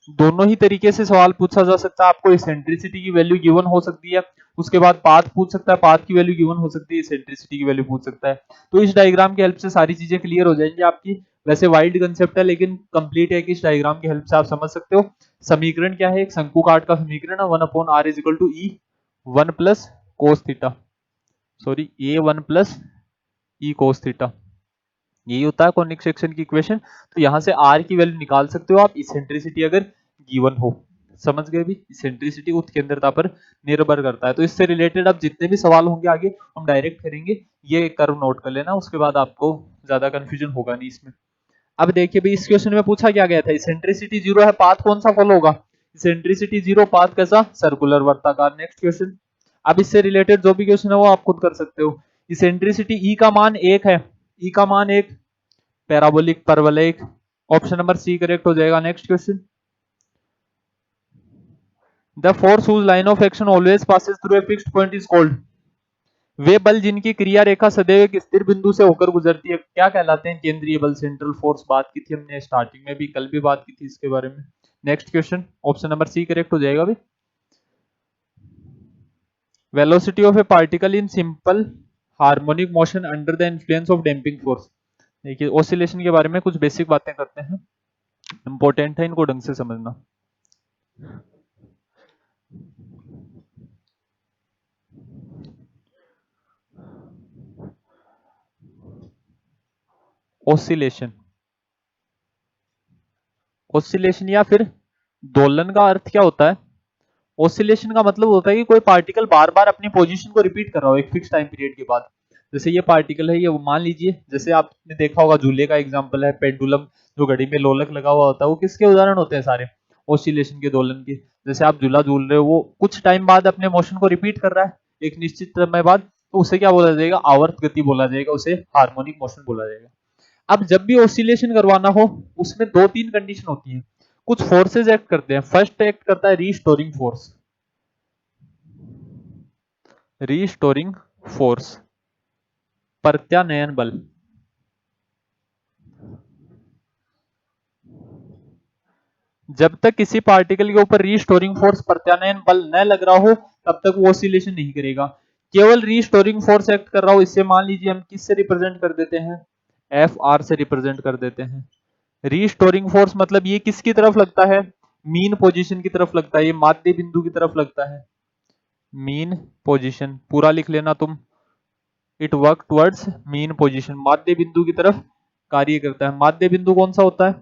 दोनों ही तरीके से सवाल पूछा जा सकता है। आपको इसेंट्रिसिटी की वैल्यू गिवन हो सकती है, उसके बाद पाथ पूछ सकता है, पाथ की वैल्यू गिवन हो सकती है, इसेंट्रिसिटी की वैल्यू पूछ सकता है। तो इस डायग्राम की हेल्प से सारी चीजें क्लियर हो जाएंगी आपकी। वैसे वाइल्ड कंसेप्ट है लेकिन कंप्लीट है कि इस डायग्राम की हेल्प से आप समझ सकते हो। समीकरण क्या है, एक शंकु काट का समीकरण है, 1/r is equal to E 1 plus cos theta, sorry A1 plus E cos theta, यही होता है कॉनिक सेक्शन की इक्वेशन। तो यहां से आर की वैल्यू निकाल सकते हो आप, इसेंट्रिसिटी अगर गिवन हो। समझ गए भी, इसेंट्रिसिटी उत्केंद्रता पर निर्भर करता है। तो इससे रिलेटेड अब जितने भी सवाल होंगे आगे हम डायरेक्ट करेंगे। ये कर्व नोट कर लेना, उसके बाद आपको ज्यादा कंफ्यूजन होगा नहीं इसमें। अब देखिए भाई, इस क्वेश्चन में पूछा क्या गया था, इसेंट्रिसिटी 0 है, पाथ कौन सा फॉलो होगा, इसेंट्रिसिटी 0, पाथ कैसा, सर्कुलर वर्ताकार। Next question. अब इससे रिलेटेड जो भी क्वेश्चन है वो आप खुद कर सकते हो। इसेंट्रिसिटी ई का मान 1 है, ई का मान 1, पैराबोलिक परवलयिक, ऑप्शन नंबर सी करेक्ट हो जाएगा। Next question. The force whose line of action always passes through a fixed point is called, वे बल जिनकी क्रिया रेखा सदैव एक स्थिर बिंदु से होकर गुजरती है क्या कहलाते हैं? केंद्रीय बल, सेंट्रल फोर्स। बात की थी हमने स्टार्टिंग में भी, कल भी बात की थी इसके बारे में। Next question, option number C correct हो जाएगा भी। Velocity of a particle in simple harmonic motion under the influence of damping force. देखिए ऑसिलेशन के बारे में कुछ बेसिक बातें करते हैं, इंपॉर्टेंट है, इनको ढंग से समझना। ऑसिलेशन, ऑसिलेशन या फिर दोलन का अर्थ क्या होता है? ऑसिलेशन का मतलब होता है कि कोई पार्टिकल बार बार अपनी पोजीशन को रिपीट कर रहा हो एक फिक्स टाइम पीरियड के बाद। जैसे ये पार्टिकल है, ये मान लीजिए, जैसे आपने देखा होगा झूले का एग्जांपल है, पेंडुलम, जो घड़ी में लोलक लगा हुआ होता है, वो किसके उदाहरण होते हैं सारे? ऑसिलेशन के, दोलन के। जैसे आप झूला झूल रहे हो, वो कुछ टाइम बाद अपने मोशन को रिपीट कर रहा है एक निश्चित समय बाद, तो उसे क्या बोला जाएगा? आवर्त गति बोला जाएगा, उसे हार्मोनिक मोशन बोला जाएगा। अब जब भी ऑसिलेशन करवाना हो, उसमें दो तीन कंडीशन होती है। कुछ फोर्सेज एक्ट करते हैं। फर्स्ट एक्ट करता है रीस्टोरिंग फोर्स, रीस्टोरिंग फोर्स, प्रत्यानयन बल। जब तक किसी पार्टिकल के ऊपर रीस्टोरिंग फोर्स, प्रत्यानयन बल न लग रहा हो, तब तक वो ऑसिलेशन नहीं करेगा। केवल रीस्टोरिंग फोर्स एक्ट कर रहा हो, इससे मान लीजिए हम किससे रिप्रेजेंट कर देते हैं? एफ आर से रिप्रेजेंट कर देते हैं। रीस्टोरिंग फोर्स मतलब ये किसकी तरफ लगता है? मीन पोजीशन की तरफ लगता है, ये माध्य बिंदु की तरफ लगता है। मीन पोजीशन पूरा लिख लेना तुम। It work towards mean position, माध्य बिंदु की तरफ कार्य करता है। माध्य बिंदु कौन सा होता है?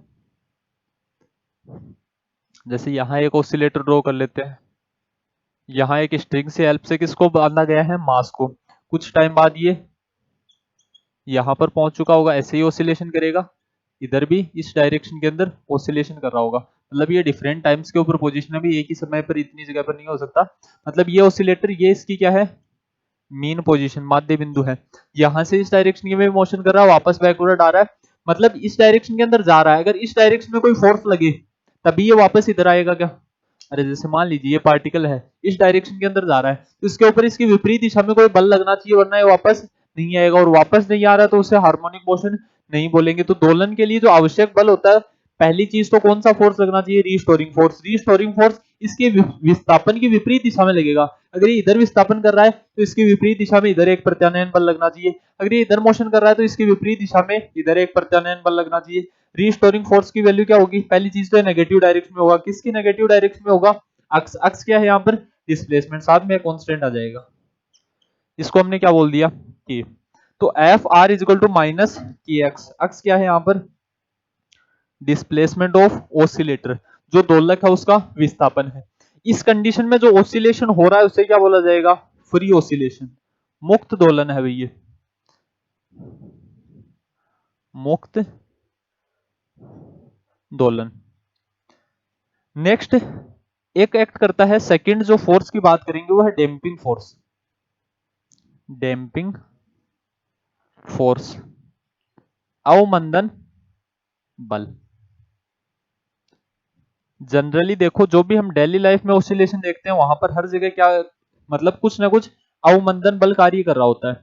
जैसे यहां एक ऑसिलेटर ड्रॉ कर लेते हैं, यहां एक स्ट्रिंग से हेल्प से किसको बांधा गया है? मास को। कुछ टाइम बाद ये यहां पर पहुंच चुका होगा, ऐसे ही ऑसिलेशन करेगा। इधर भी इस डायरेक्शन के अंदर ऑसिलेशन कर रहा होगा। मतलब ये डिफरेंट टाइम्स के ऊपर पोजीशन है, भी एक ही समय पर इतनी जगह पर नहीं हो सकता। मतलब ये ऑसिलेटर, ये इसकी क्या है? मीन पोजीशन, माध्य बिंदु है। यहां से इस डायरेक्शन में मोशन कर रहा है, वापस बैकवर्ड आ रहा है, मतलब इस डायरेक्शन के अंदर जा रहा है। अगर इस डायरेक्शन में कोई फोर्स लगे तभी ये वापस इधर आएगा क्या? अरे जैसे मान लीजिए ये पार्टिकल है, इस डायरेक्शन के अंदर जा रहा है, तो इसके ऊपर इसकी विपरीत दिशा में कोई बल लगना चाहिए, वरना ये वापस नहीं आएगा। और वापस नहीं आ रहा तो उसे हार्मोनिक मोशन नहीं बोलेंगे। तो दोलन के लिए जो आवश्यक बल होता है, पहली चीज तो कौन सा फोर्स लगना चाहिए? Restoring force. रीस्टोरिंग फोर्स इसके विस्थापन की विपरीत दिशा में लगेगा। अगर ये इधर विस्थापन कर रहा है तो इसकी विपरीत दिशा में इधर एक प्रत्यानयन बल लगना चाहिए। अगर ये इधर मोशन कर रहा है तो इसकी विपरीत दिशा में इधर एक प्रत्यानयन बल लगना चाहिए। रीस्टोरिंग फोर्स की वैल्यू क्या होगी? पहली चीज तो नेगेटिव डायरेक्शन में होगा। किसकी नेगेटिव डायरेक्शन में होगा? अक्स। अक्स क्या है यहाँ पर? डिस्प्लेसमेंट, साथ में कांस्टेंट आ जाएगा। इसको हमने क्या बोल दिया? कि तो F R is equal to minus K X. X क्या है यहाँ पर? डिस्प्लेसमेंट ऑफ ऑसिलेटर, जो दोलक है उसका विस्थापन है। इस कंडीशन में जो ऑसिलेशन हो रहा है उसे क्या बोला जाएगा? फ्री ऑसिलेशन, मुक्त दोलन है भैया, मुक्त दोलन। नेक्स्ट एक एक्ट करता है, सेकंड जो फोर्स की बात करेंगे वो है डैम्पिंग फोर्स। डैम्पिंग फोर्स, अवमंदन बल। जनरली देखो, जो भी हम डेली लाइफ में ऑसिलेशन देखते हैं, वहां पर हर जगह क्या, मतलब कुछ ना कुछ अवमंदन बल कार्य कर रहा होता है।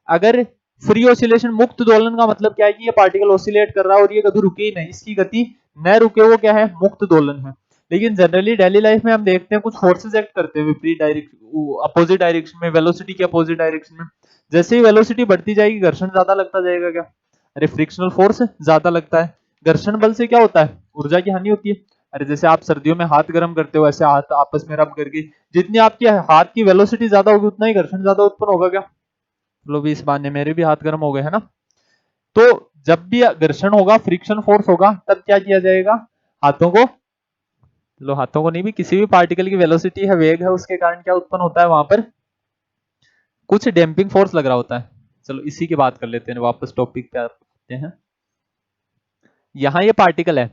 अगर फ्री ऑसिलेशन, मुक्त दोलन का मतलब क्या है? कि ये पार्टिकल ऑसिलेट कर रहा है और ये कभी रुके ही नहीं, इसकी गति न रुके, वो क्या है? मुक्त दोलन है। लेकिन जनरली डेली लाइफ में हम देखते हैं कुछ फोर्सेस एक्ट करते हैं विपरीत डायरेक्शन, अपोजिट डायरेक्शन में, वेलोसिटी के अपोजिट डायरेक्शन में। जैसे ही वेलोसिटी बढ़ती जाएगी, घर्षण ज्यादा लगता जाएगा क्या? अरे फ्रिक्शनल फोर्स ज्यादा लगता है। घर्षण बल से क्या होता है? ऊर्जा की हानि होती है। अरे जैसे आप सर्दियों में हाथ गर्म करते हो, ऐसे हाथ आपस में रब करके, जितनी आपकी हाथ की वेलोसिटी ज्यादा होगी उतना ही घर्षण ज्यादा उत्पन्न होगा क्या? लो भी, इस बहाने मेरे भी हाथ गर्म हो गए है ना। तो जब भी घर्षण होगा, फ्रिक्शन फोर्स होगा, तब क्या किया जाएगा? हाथों को, लो हाथों को नहीं, भी किसी भी पार्टिकल की वेलोसिटी है, वेग है, उसके कारण क्या उत्पन्न होता है? वहां पर कुछ डैम्पिंग फोर्स लग रहा होता है। चलो इसी की बात कर लेते हैं, वापस टॉपिक पे आते हैं। यहाँ ये पार्टिकल है,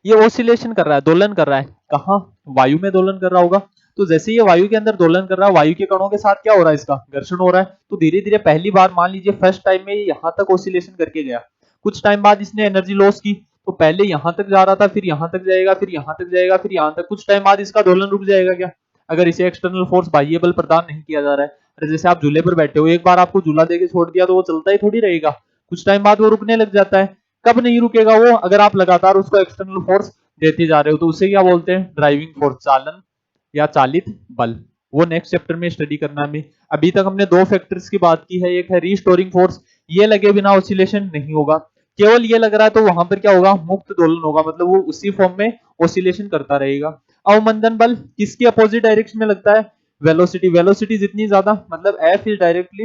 ये ऑसिलेशन कर रहा है, दोलन कर रहा है। कहाँ? वायु में दोलन कर रहा होगा। तो जैसे ये वायु के अंदर दोलन कर रहा है, वायु के कणों के साथ क्या हो रहा है? इसका घर्षण हो रहा है। तो धीरे धीरे, पहली बार मान लीजिए फर्स्ट टाइम में यहाँ तक ऑसिलेशन करके गया, कुछ टाइम बाद इसने एनर्जी लॉस की, तो पहले यहाँ तक जा रहा था, फिर यहाँ तक जाएगा, फिर यहाँ तक जाएगा, फिर यहाँ तक। कुछ टाइम बाद इसका दोलन रुक जाएगा क्या? अगर इसे एक्सटर्नल फोर्स, बाह्य बल प्रदान नहीं किया जा रहा है। अरे जैसे आप झूले पर बैठे हो, एक बार आपको झूला देके छोड़ दिया तो वो चलता ही थोड़ी रहेगा, कुछ टाइम बाद वो रुकने लग जाता है। कब नहीं रुकेगा वो? अगर आप लगातार उसको एक्सटर्नल फोर्स देते जा रहे हो, तो उसे क्या बोलते हैं? ड्राइविंग फोर्स, चालन या चालित बल। वो नेक्स्ट चैप्टर में स्टडी करना है। अभी तक हमने दो फैक्टर्स की बात की है, एक है रीस्टोरिंग फोर्स, ये लगे बिना ऑसिलेशन नहीं होगा, केवल ये लग रहा है तो वहां पर क्या होगा? मुक्त दोलन होगा, मतलब वो उसी फॉर्म में ऑसिलेशन करता रहेगा। अवमंदन बल किसकी अपोजिट डायरेक्शन में लगता है? वेलोसिटी, वेलोसिटी जितनी ज्यादा, मतलब एफ इज डायरेक्टली,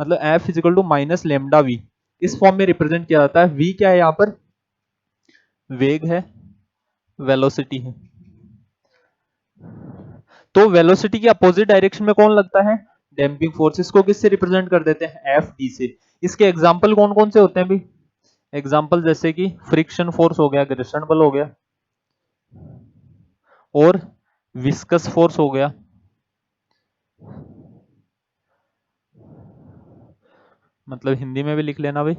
मतलब F is equal to minus lambda V, इस फॉर्म में रिप्रेजेंट किया जाता है। वी क्या है यहाँ पर? वेग है, वेलोसिटी है। तो वेलोसिटी के अपोजिट डायरेक्शन में कौन लगता है? Damping force. इसको किससे रिप्रेजेंट कर देते हैं? एफ डी से। इसके एग्जाम्पल कौन कौन से होते हैं भी? एग्जाम्पल जैसे कि फ्रिक्शन फोर्स हो गया, घर्षण बल हो गया, और विस्कस फोर्स हो गया, मतलब हिंदी में भी लिख लेना भाई,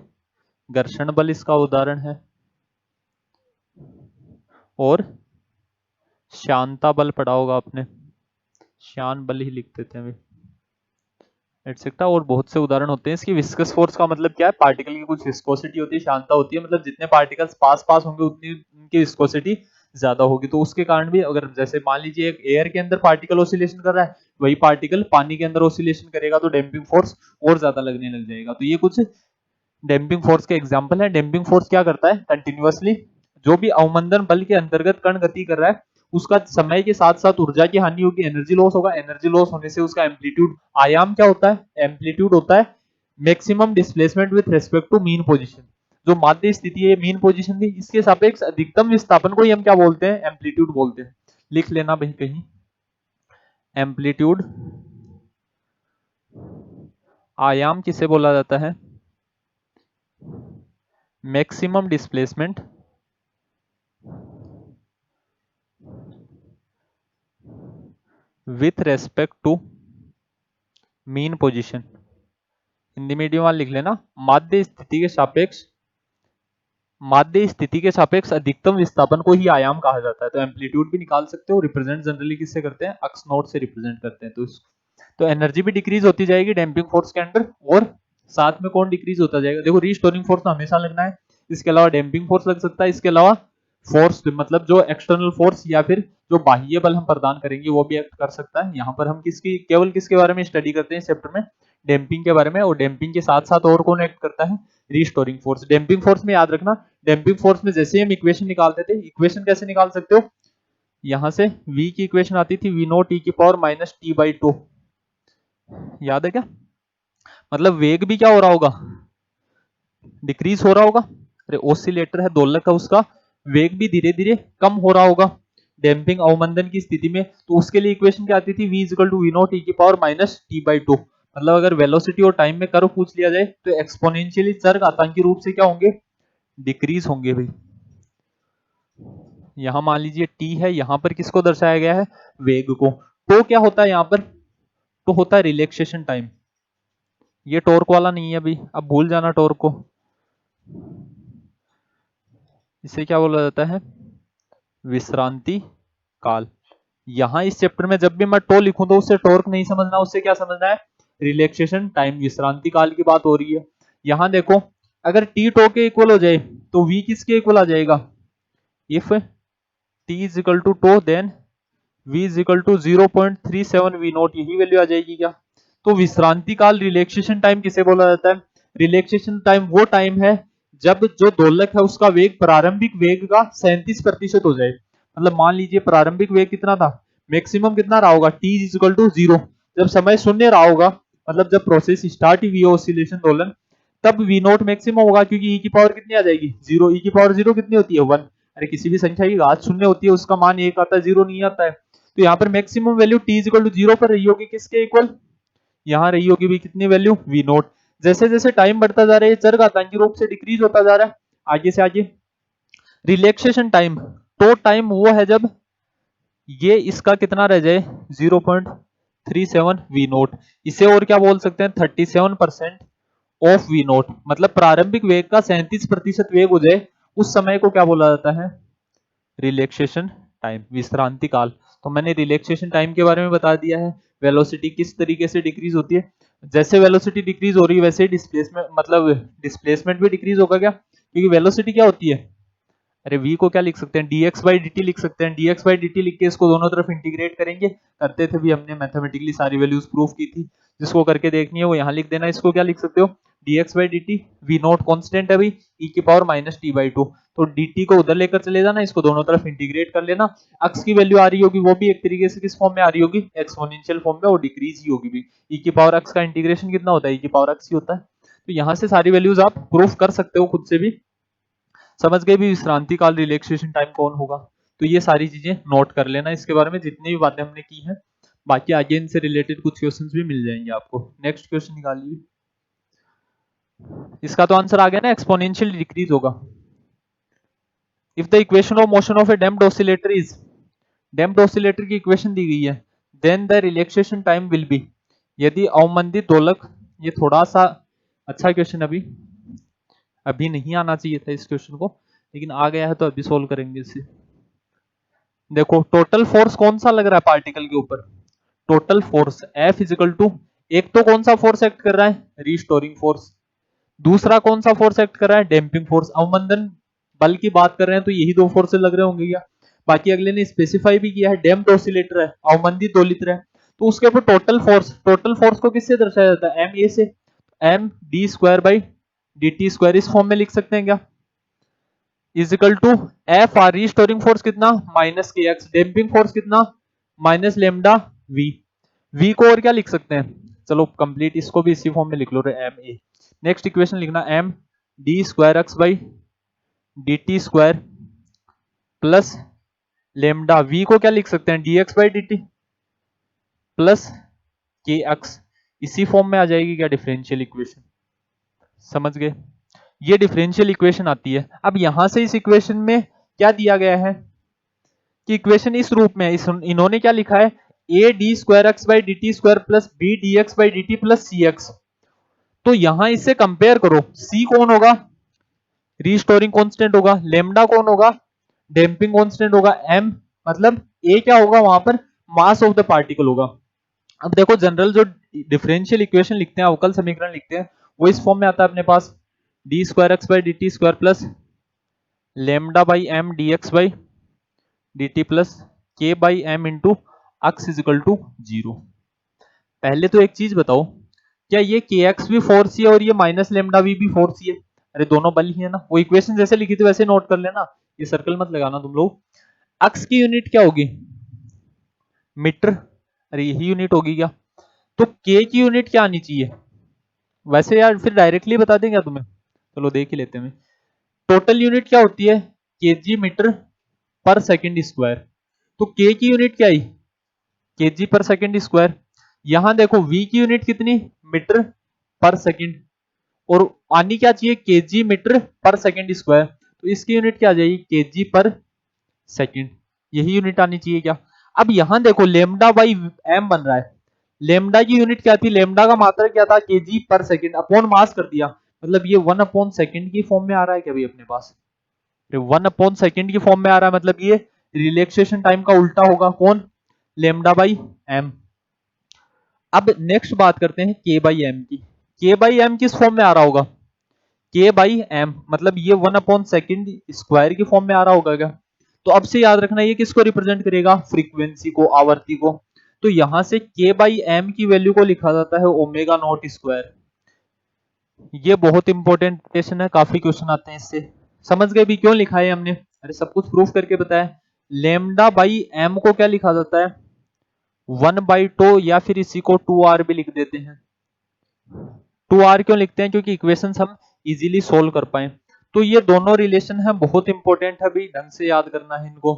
घर्षण बल इसका उदाहरण है, और श्यानता बल पढ़ा होगा आपने, श्यान बल ही लिख देते हैं भाई, एटसेट्रा। और बहुत से उदाहरण होते हैं इसकी। विस्कस फोर्स का मतलब क्या है? पार्टिकल की कुछ विस्कोसिटी होती है, श्यानता होती है, मतलब जितने पार्टिकल्स पास पास होंगे उतनी उनकी विस्कोसिटी ज्यादा होगी, तो उसके कारण भी, अगर जैसे मान लीजिए एक एयर के अंदर पार्टिकल ऑसिलेशन कर रहा है, वही पार्टिकल पानी के अंदर ऑसिलेशन करेगा, तो डैम्पिंग फोर्स और ज्यादा लगने लग जाएगा। तो ये कुछ डैम्पिंग फोर्स के एग्जाम्पल है। डैम्पिंग फोर्स क्या करता है? कंटिन्यूअसली जो भी अवमंदन बल के अंतर्गत कण गति कर रहा है, उसका समय के साथ साथ ऊर्जा की हानि होगी, एनर्जी लॉस होगा, एनर्जी लॉस होने से उसका एम्पलीट्यूड, आयाम क्या होता है? एम्पलीट्यूड होता है maximum displacement with respect to mean position. जो माध्य स्थिति है, मीन पोजीशन थी, इसके सापेक्ष अधिकतम विस्थापन को ही हम क्या बोलते हैं? एम्पलीट्यूड बोलते हैं। लिख लेना भाई कहीं, एम्पलीट्यूड आयाम किसे बोला जाता है? Maximum displacement with respect to mean position. Hindi medium वाले लिख लेना, माध्य स्थिति के सापेक्ष, माध्य स्थिति के सापेक्ष अधिकतम विस्थापन को ही आयाम कहा जाता है। तो एम्पलीट्यूड भी निकाल सकते हो, रिप्रेजेंट जनरली किससे करते हैं? अक्स नोट से रिप्रेजेंट करते हैं। तो एनर्जी भी डिक्रीज होती जाएगी डैम्पिंग फोर्स के अंडर, और साथ में कौन डिक्रीज होता जाएगा? देखो, रीस्टोरिंग फोर्स तो हमेशा लगना है, इसके अलावा डैम्पिंग फोर्स लग सकता है, इसके अलावा फोर्स मतलब जो एक्सटर्नल फोर्स या फिर जो बाह्य बल हम प्रदान करेंगे वो भी एक्ट कर सकता है। यहाँ पर हम किसकी, केवल किसके बारे में स्टडी करते हैं इस चैप्टर में? डैम्पिंग के बारे में। और डैम्पिंग के साथ साथ और कौन एक्ट करता है? Restoring force. डैम्पिंग फोर्स में याद रखना, डैम्पिंग फोर्स में जैसे हम इक्वेशन निकालते थे, इक्वेशन कैसे निकाल सकते हो? यहां से v की इक्वेशन आती थी v नॉट e की पावर माइनस t बाई 2, याद है क्या? मतलब वेग भी क्या हो रहा होगा? डिक्रीज हो रहा होगा। अरे ऑसिलेटर है, दोलक है, उसका वेग भी धीरे धीरे कम हो रहा होगा डैम्पिंग अवमंदन की स्थिति में। तो उसके लिए इक्वेशन क्या आती थी? v equal to V naught E की पावर माइनस टी बाई 2। मतलब अगर वेलोसिटी और टाइम में कर्व पूछ लिया जाए तो एक्सपोनेंशियली चर घातांकी रूप से क्या होंगे? डिक्रीज होंगे भाई। यहां मान लीजिए t है, यहां पर किसको दर्शाया गया है? वेग को। तो क्या होता है यहां पर? तो होता है रिलैक्सेशन टाइम। ये टॉर्क वाला नहीं है अभी, अब भूल जाना टॉर्क को। इसे क्या बोला जाता है? विश्रांति काल। यहां इस चैप्टर में जब भी मैं टो लिखूं तो उससे टॉर्क नहीं समझना, उससे क्या समझना है? रिलैक्सेशन टाइम, विश्रांति काल की बात हो रही है। यहां देखो, अगर टी टो के इक्वल हो जाए तो वी किसके इक्वल आ जाएगा? If t is equal to tau then v is equal to 0.37 v naught, यही वैल्यू आ जाएगी क्या? तो विश्रांति काल, रिलैक्सेशन टाइम किसे बोला जाता है? रिलैक्सेशन टाइम वो टाइम है जब जो दोलक है उसका वेग प्रारंभिक वेग का 37% हो जाए। मतलब मान लीजिए प्रारंभिक वेग कितना था, मैक्सिमम कितना रहा होगा? t इज इक्वल टू 0, जब समय शून्य रहा होगा, मतलब जब प्रोसेस स्टार्ट हुई है ऑसिलेशन दोलन, तब v नॉट मैक्सिमम होगा, क्योंकि e की पावर कितनी आ जाएगी? 0। e की पावर 0 कितनी होती है? 1। अरे किसी भी संख्या की घात शून्य होती है, उसका मान 1 आता है, 0 नहीं आता है। तो यहाँ पर maximum value t is equal to 0 पर रही होगी, किसके इक्वल? यहाँ रही होगी भी कितनी वैल्यू? v not. जैसे जैसे टाइम बढ़ता जा रहा है चर घातांकी रूप से डिक्रीज होता जा रहा है आगे से आगे। रिलैक्सेशन टाइम, तो टाइम वो है जब ये इसका कितना रह जाए? 0.37 v नॉट। इसे और क्या बोल सकते हैं? 37% ऑफ v नॉट। मतलब प्रारंभिक वेग का 37% वेग हो जाए, उस समय को क्या बोला जाता है? रिलैक्सेशन टाइम, विश्रांति काल। तो मैंने रिलैक्सेशन टाइम के बारे में बता दिया है। वेलोसिटी किस तरीके से डिक्रीज होती है। जैसे वेलोसिटी डिक्रीज हो रही है वैसे ही डिस्प्लेसमेंट मतलब डिस्प्लेसमेंट भी डिक्रीज होगा क्या, क्योंकि वेलोसिटी क्या होती है, अरे v को क्या लिख सकते हैं, dx बाई dt लिख सकते हैं। dx बाई dt लिख के इसको दोनों तरफ इंटीग्रेट करेंगे, करते थे भी हमने मैथमेटिकली सारी वैल्यूज प्रूफ की थी, जिसको करके देखनी है वो यहाँ लिख देना। इसको क्या लिख सकते हो, dx by dt, v not constant है भाई, e की power minus T by two, तो dt को उधर लेकर चले जाना, इसको दोनों तरफ इंटीग्रेट कर लेना। x की वैल्यू आ रही होगी वो भी एक तरीके से किस फॉर्म में आ रही होगी, एक्सपोनेंशियल फॉर्म में, और डिक्रीज ही होगी भी। e की पावर x का इंटीग्रेशन कितना होता है, e की पावर x ही होता है। तो यहाँ से सारी वैल्यूज आप प्रूफ कर सकते हो खुद से भी। समझ गए भी विश्रांति काल रिलैक्सेशन टाइम कौन होगा, तो ये सारी चीजें नोट कर लेना इसके बारे में, जितनी भी बातें हमने की हैं। बाकी आगे इनसे रिलेटेड कुछ क्वेश्चंस भी मिल जाएंगे आपको। नेक्स्ट क्वेश्चन निकालिए। इसका तो आंसर आ गया ना, एक्सपोनेंशियल डिक्रीज होगा। If the equation of motion of a damped oscillator is, damped oscillator की इक्वेशन दी गई है, then the relaxation time will be, यदि अवमंदित दोलक, ये थोड़ा सा अच्छा क्वेश्चन अभी नहीं आना चाहिए था इस क्वेश्चन को, लेकिन आ गया है तो अभी सोल्व करेंगे इसे। देखो टोटल फोर्स कौन सा लग रहा है पार्टिकल के ऊपर, total force F is equal to, एक तो कौन सा फोर्स एक्ट कर रहा है, रीस्टोरिंग फोर्स, दूसरा कौन सा फोर्स एक्ट कर रहा है, डैम्पिंग फोर्स। अवमंदन बल की बात कर रहे हैं तो यही दो फोर्सेस लग रहे होंगे क्या। बाकी अगले ने स्पेसिफाई भी किया है, डैम्प्ड ऑसिलेटर है, अवमंदित दोलित्र है, तो उसके ऊपर टोटल फोर्स को किससे दर्शाया जाता है, एम ए से, m d square by D T square, इस फॉर्म में लिख सकते हैं क्या, is equal to f r, restoring force कितना minus k x, damping force कितना माइनस लेमडा वी। वी को और क्या लिख सकते हैं, चलो कंप्लीट इसको भी इसी फॉर्म में लिख लो रे, एम ए। नेक्स्ट इक्वेशन लिखना m d square x by D T square plus lambda, v को क्या लिख सकते हैं, d x by D T plus k x, इसी फॉर्म में आ जाएगी क्या डिफरेंशियल इक्वेशन। समझ गए, ये डिफरेंशियल इक्वेशन आती है। अब यहां से इस इक्वेशन में क्या दिया गया है कि इक्वेशन इस रूप में है, इन्होंने क्या लिखा है, a d square x by D T square plus b d x by D T plus c x. तो यहां इससे कंपेयर करो, सी कौन होगा, रीस्टोरिंग कांस्टेंट होगा, लेमडा कौन होगा, डैम्पिंग कांस्टेंट होगा, एम मतलब ए क्या होगा वहां पर, मास ऑफ द पार्टिकल होगा। अब देखो जनरल जो डिफरेंशियल इक्वेशन लिखते हैं, अवकल समीकरण लिखते हैं, वो इस फॉर्म में आता है अपने पास, D square x by D T square plus lambda by M D x by D T plus K by M into X equal to zero. पहले तो एक चीज बताओ, क्या ये के एक्स भी फोर्स ही है और ये माइनस लेमडा वी भी फोर्स ही है, अरे दोनों बल ही है ना, वो इक्वेशन जैसे लिखी थी वैसे नोट कर लेना, ये सर्कल मत लगाना तुम लोग। एक्स की यूनिट क्या होगी, मीटर, अरे यही यूनिट होगी क्या, तो के की यूनिट क्या आनी चाहिए, वैसे यार फिर डायरेक्टली बता देंगे तुम्हें, चलो देख ही लेते हैं। टोटल यूनिट क्या होती है, केजी मीटर पर सेकंड स्क्वायर, तो के की यूनिट क्या आई, केजी पर सेकंड स्क्वायर। यहां देखो वी की यूनिट कितनी, मीटर पर सेकंड, और आनी क्या चाहिए, केजी मीटर पर सेकंड स्क्वायर, तो इसकी यूनिट क्या आ जाएगी, केजी पर सेकंड, यही यूनिट आनी चाहिए क्या। अब यहां देखो लेमडा बाई एम बन रहा है, लेमडा की यूनिट क्या थी, लेमडा का मात्रक क्या था, केजी पर सेकंड, अपॉन मास कर दिया, मतलब ये 1 अपॉन सेकंड की फॉर्म में आ रहा है क्या भाई अपने पास, 1 अपॉन सेकंड की फॉर्म में आ रहा है, मतलब ये रिलैक्सेशन टाइम का उल्टा होगा, कौन, लेमडा बाई एम। अब नेक्स्ट बात करते हैं के बाई एम की, के बाई एम किस फॉर्म में आ रहा होगा, के बाई एम मतलब ये 1 अपॉन सेकंड स्क्वायर की फॉर्म में आ रहा होगा क्या। तो अब से याद रखना ये किसको रिप्रेजेंट करेगा, फ्रीक्वेंसी को, आवर्ती को। तो यहां से के बाई एम की वैल्यू को लिखा जाता है ओमेगा नॉट स्क्वायर। ये बहुत इंपॉर्टेंट क्वेश्चन है, काफी क्वेश्चन आते हैं इससे। समझ गए भी क्यों लिखा है हमने, अरे सब कुछ प्रूफ करके बताया। लेमडा बाई एम को क्या लिखा जाता है, 1/2, या फिर इसी को 2r भी लिख देते हैं। 2r क्यों लिखते हैं, क्योंकि इक्वेशंस हम इजीली सोल्व कर पाए। तो ये दोनों रिलेशन है, बहुत इंपॉर्टेंट है भी, ढंग से याद करना है इनको।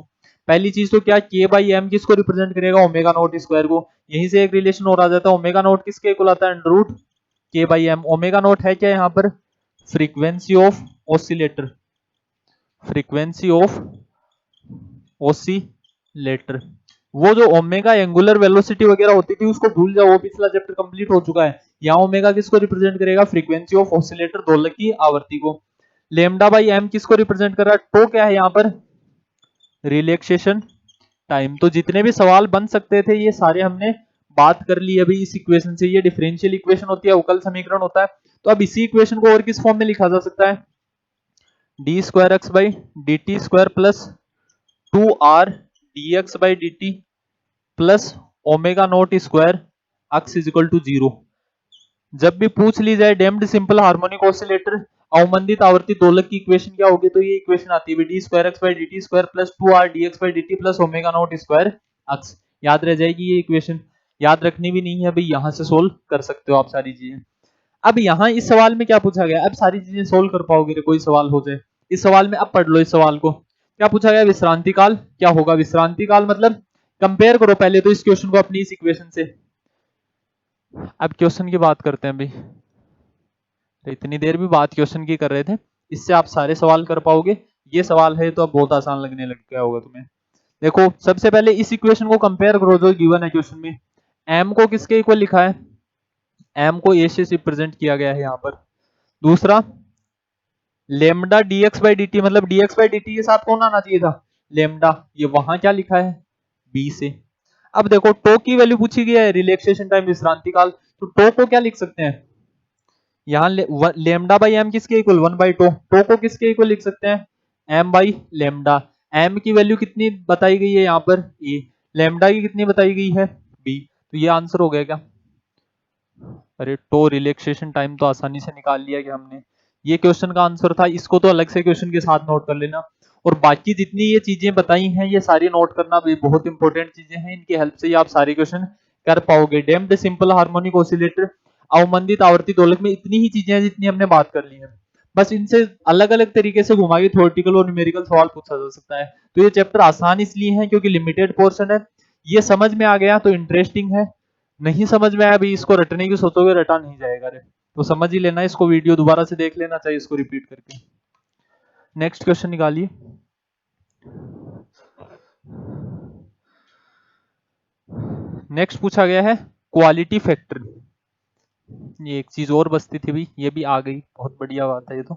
पहली चीज तो क्या, के बाई एम किसको रिप्रेजेंट करेगा, ओमेगा नॉट स्क्वायर को। यहीं से एक रिलेशन और आ जाता है, ओमेगा नॉट किसके इक्वल आता है, अंडर रूट के बाई एम। ओमेगा नॉट है क्या यहाँ पर, frequency of oscillator, frequency of oscillator. वो जो ओमेगा एंगुलर वेलोसिटी वगैरह होती थी उसको भूल जाओ, वो पिछला चैप्टर कंप्लीट हो चुका है। यहाँ ओमेगा किसको रिप्रेजेंट करेगा, फ्रीक्वेंसी ऑफ ऑसिलेटर, दोलक की आवर्ती को। लेमडा बाई एम किसको रिप्रेजेंट कर रहा है, तो क्या है यहाँ पर, रिलैक्सेशन टाइम। तो जितने भी सवाल बन सकते थे ये सारे हमने बात कर ली अभी इस इक्वेशन से, ये डिफरेंशियल इक्वेशन होती है, अवकल समीकरण होता है। तो अब इसी इक्वेशन को और किस फॉर्म में लिखा जा सकता है, d square x by D T square plus 2r dx by D T plus omega naught square x is equal to 0। जब भी पूछ ली जाए डैम्प्ड सिंपल हार्मोनिक ऑसिलेटर अवमंदित आवर्ती दोलक की इक्वेशन क्या होगी, तो ये इक्वेशन आती है d square x by D T square plus 2r dx by D T plus omega naught square x. याद रह जाएगी ये इक्वेशन, याद रखनी भी नहीं है भाई, यहां से सोल्व कर सकते हो आप सारी चीजें। अब यहाँ इस सवाल में क्या पूछा गया, अब सारी चीजें सोल्व कर पाओगे कोई सवाल हो जाए इस सवाल में। अब पढ़ लो इस सवाल को, क्या पूछा गया, विश्रांति काल क्या होगा। विश्रांति काल मतलब कंपेयर करो पहले तो इस क्वेश्चन को अपनी इस इक्वेशन से। अब क्वेश्चन की बात करते हैं भाई, इतनी देर भी बात क्वेश्चन की कर रहे थे, इससे आप सारे सवाल कर पाओगे। ये सवाल है तो अब बहुत आसान लगने लग गया होगा तुम्हें। देखो सबसे पहले इस इक्वेशन को कंपेयर करो जो गिवन है क्वेश्चन में। m को किसके इक्वल लिखा है, m को a से रिप्रेजेंट किया गया है यहाँ पर। दूसरा लेमडा dx बाई dt, मतलब dx बाई dt के साथ कौन आना चाहिए था, लेमडा, ये वहां क्या लिखा है b से। अब देखो टो की वैल्यू पूछी गई है, रिलैक्सेशन टाइम विश्रांति काल, तो टो को क्या लिख सकते हैं, यहाँ लेमडा बाई एम किसके इक्वल 1 बाई टो, टो को किसके इक्वल लिख सकते हैं एम बाई लेमडा। एम की वैल्यू कितनी बताई गई है यहाँ पर ए, लेमडा की कितनी बताई गई है बी, तो ये आंसर हो गया क्या। अरे टो रिलैक्सेशन टाइम तो आसानी से निकाल लिया क्या हमने, ये क्वेश्चन का आंसर था, इसको तो अलग से क्वेश्चन के साथ नोट कर लेना। और बाकी जितनी ये चीजें बताई हैं ये सारी नोट करना भी बहुत इंपॉर्टेंट चीजें हैं, इनकी हेल्प से ही आप सारे क्वेश्चन कर पाओगे। डैम्प्ड सिंपल हार्मोनिक ऑसिलेटर अवमंदित आवर्ती दोलक में इतनी ही चीजें हैं जितनी हमने बात कर ली है, बस इनसे अलग अलग तरीके से घुमा के थ्योरेटिकल और न्यूमेरिकल सवाल पूछा जा सकता है। तो ये चैप्टर आसान इसलिए है क्योंकि लिमिटेड पोर्शन है, ये समझ में आ गया तो इंटरेस्टिंग है, नहीं समझ में आया अभी इसको रटने की सोचोगे रटा नहीं जाएगा रे, तो समझ ही लेना, इसको वीडियो दोबारा से देख लेना चाहिए इसको रिपीट करके। नेक्स्ट क्वेश्चन निकालिए। नेक्स्ट पूछा गया है क्वालिटी फैक्टर, ये एक चीज और बचती थी भाई, ये भी आ गई, बहुत बढ़िया बात है ये तो।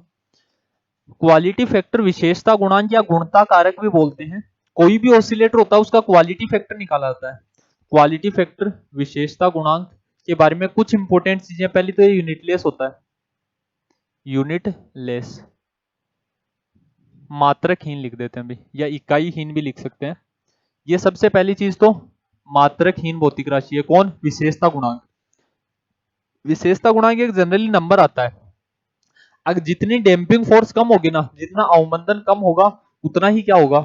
क्वालिटी फैक्टर विशेषता गुणांक या गुणता कारक भी बोलते हैं, कोई भी ऑसिलेटर होता है उसका क्वालिटी फैक्टर निकाला जाता है। क्वालिटी फैक्टर विशेषता गुणांक के बारे में कुछ इंपॉर्टेंट चीजें, पहले तो ये यूनिटलेस होता है, यूनिटलेस, मात्रकहीन लिख देते हैं भाई, या इकाईहीन भी लिख सकते हैं। ये सबसे पहली चीज तो मात्रकहीन भौतिक राशि है, कौन, विशेषता गुणांक। विशेषता गुणांक एक जनरली नंबर आता है, अगर जितनी डैम्पिंग फोर्स कम होगी ना, जितना अवमंदन कम होगा उतना ही क्या होगा,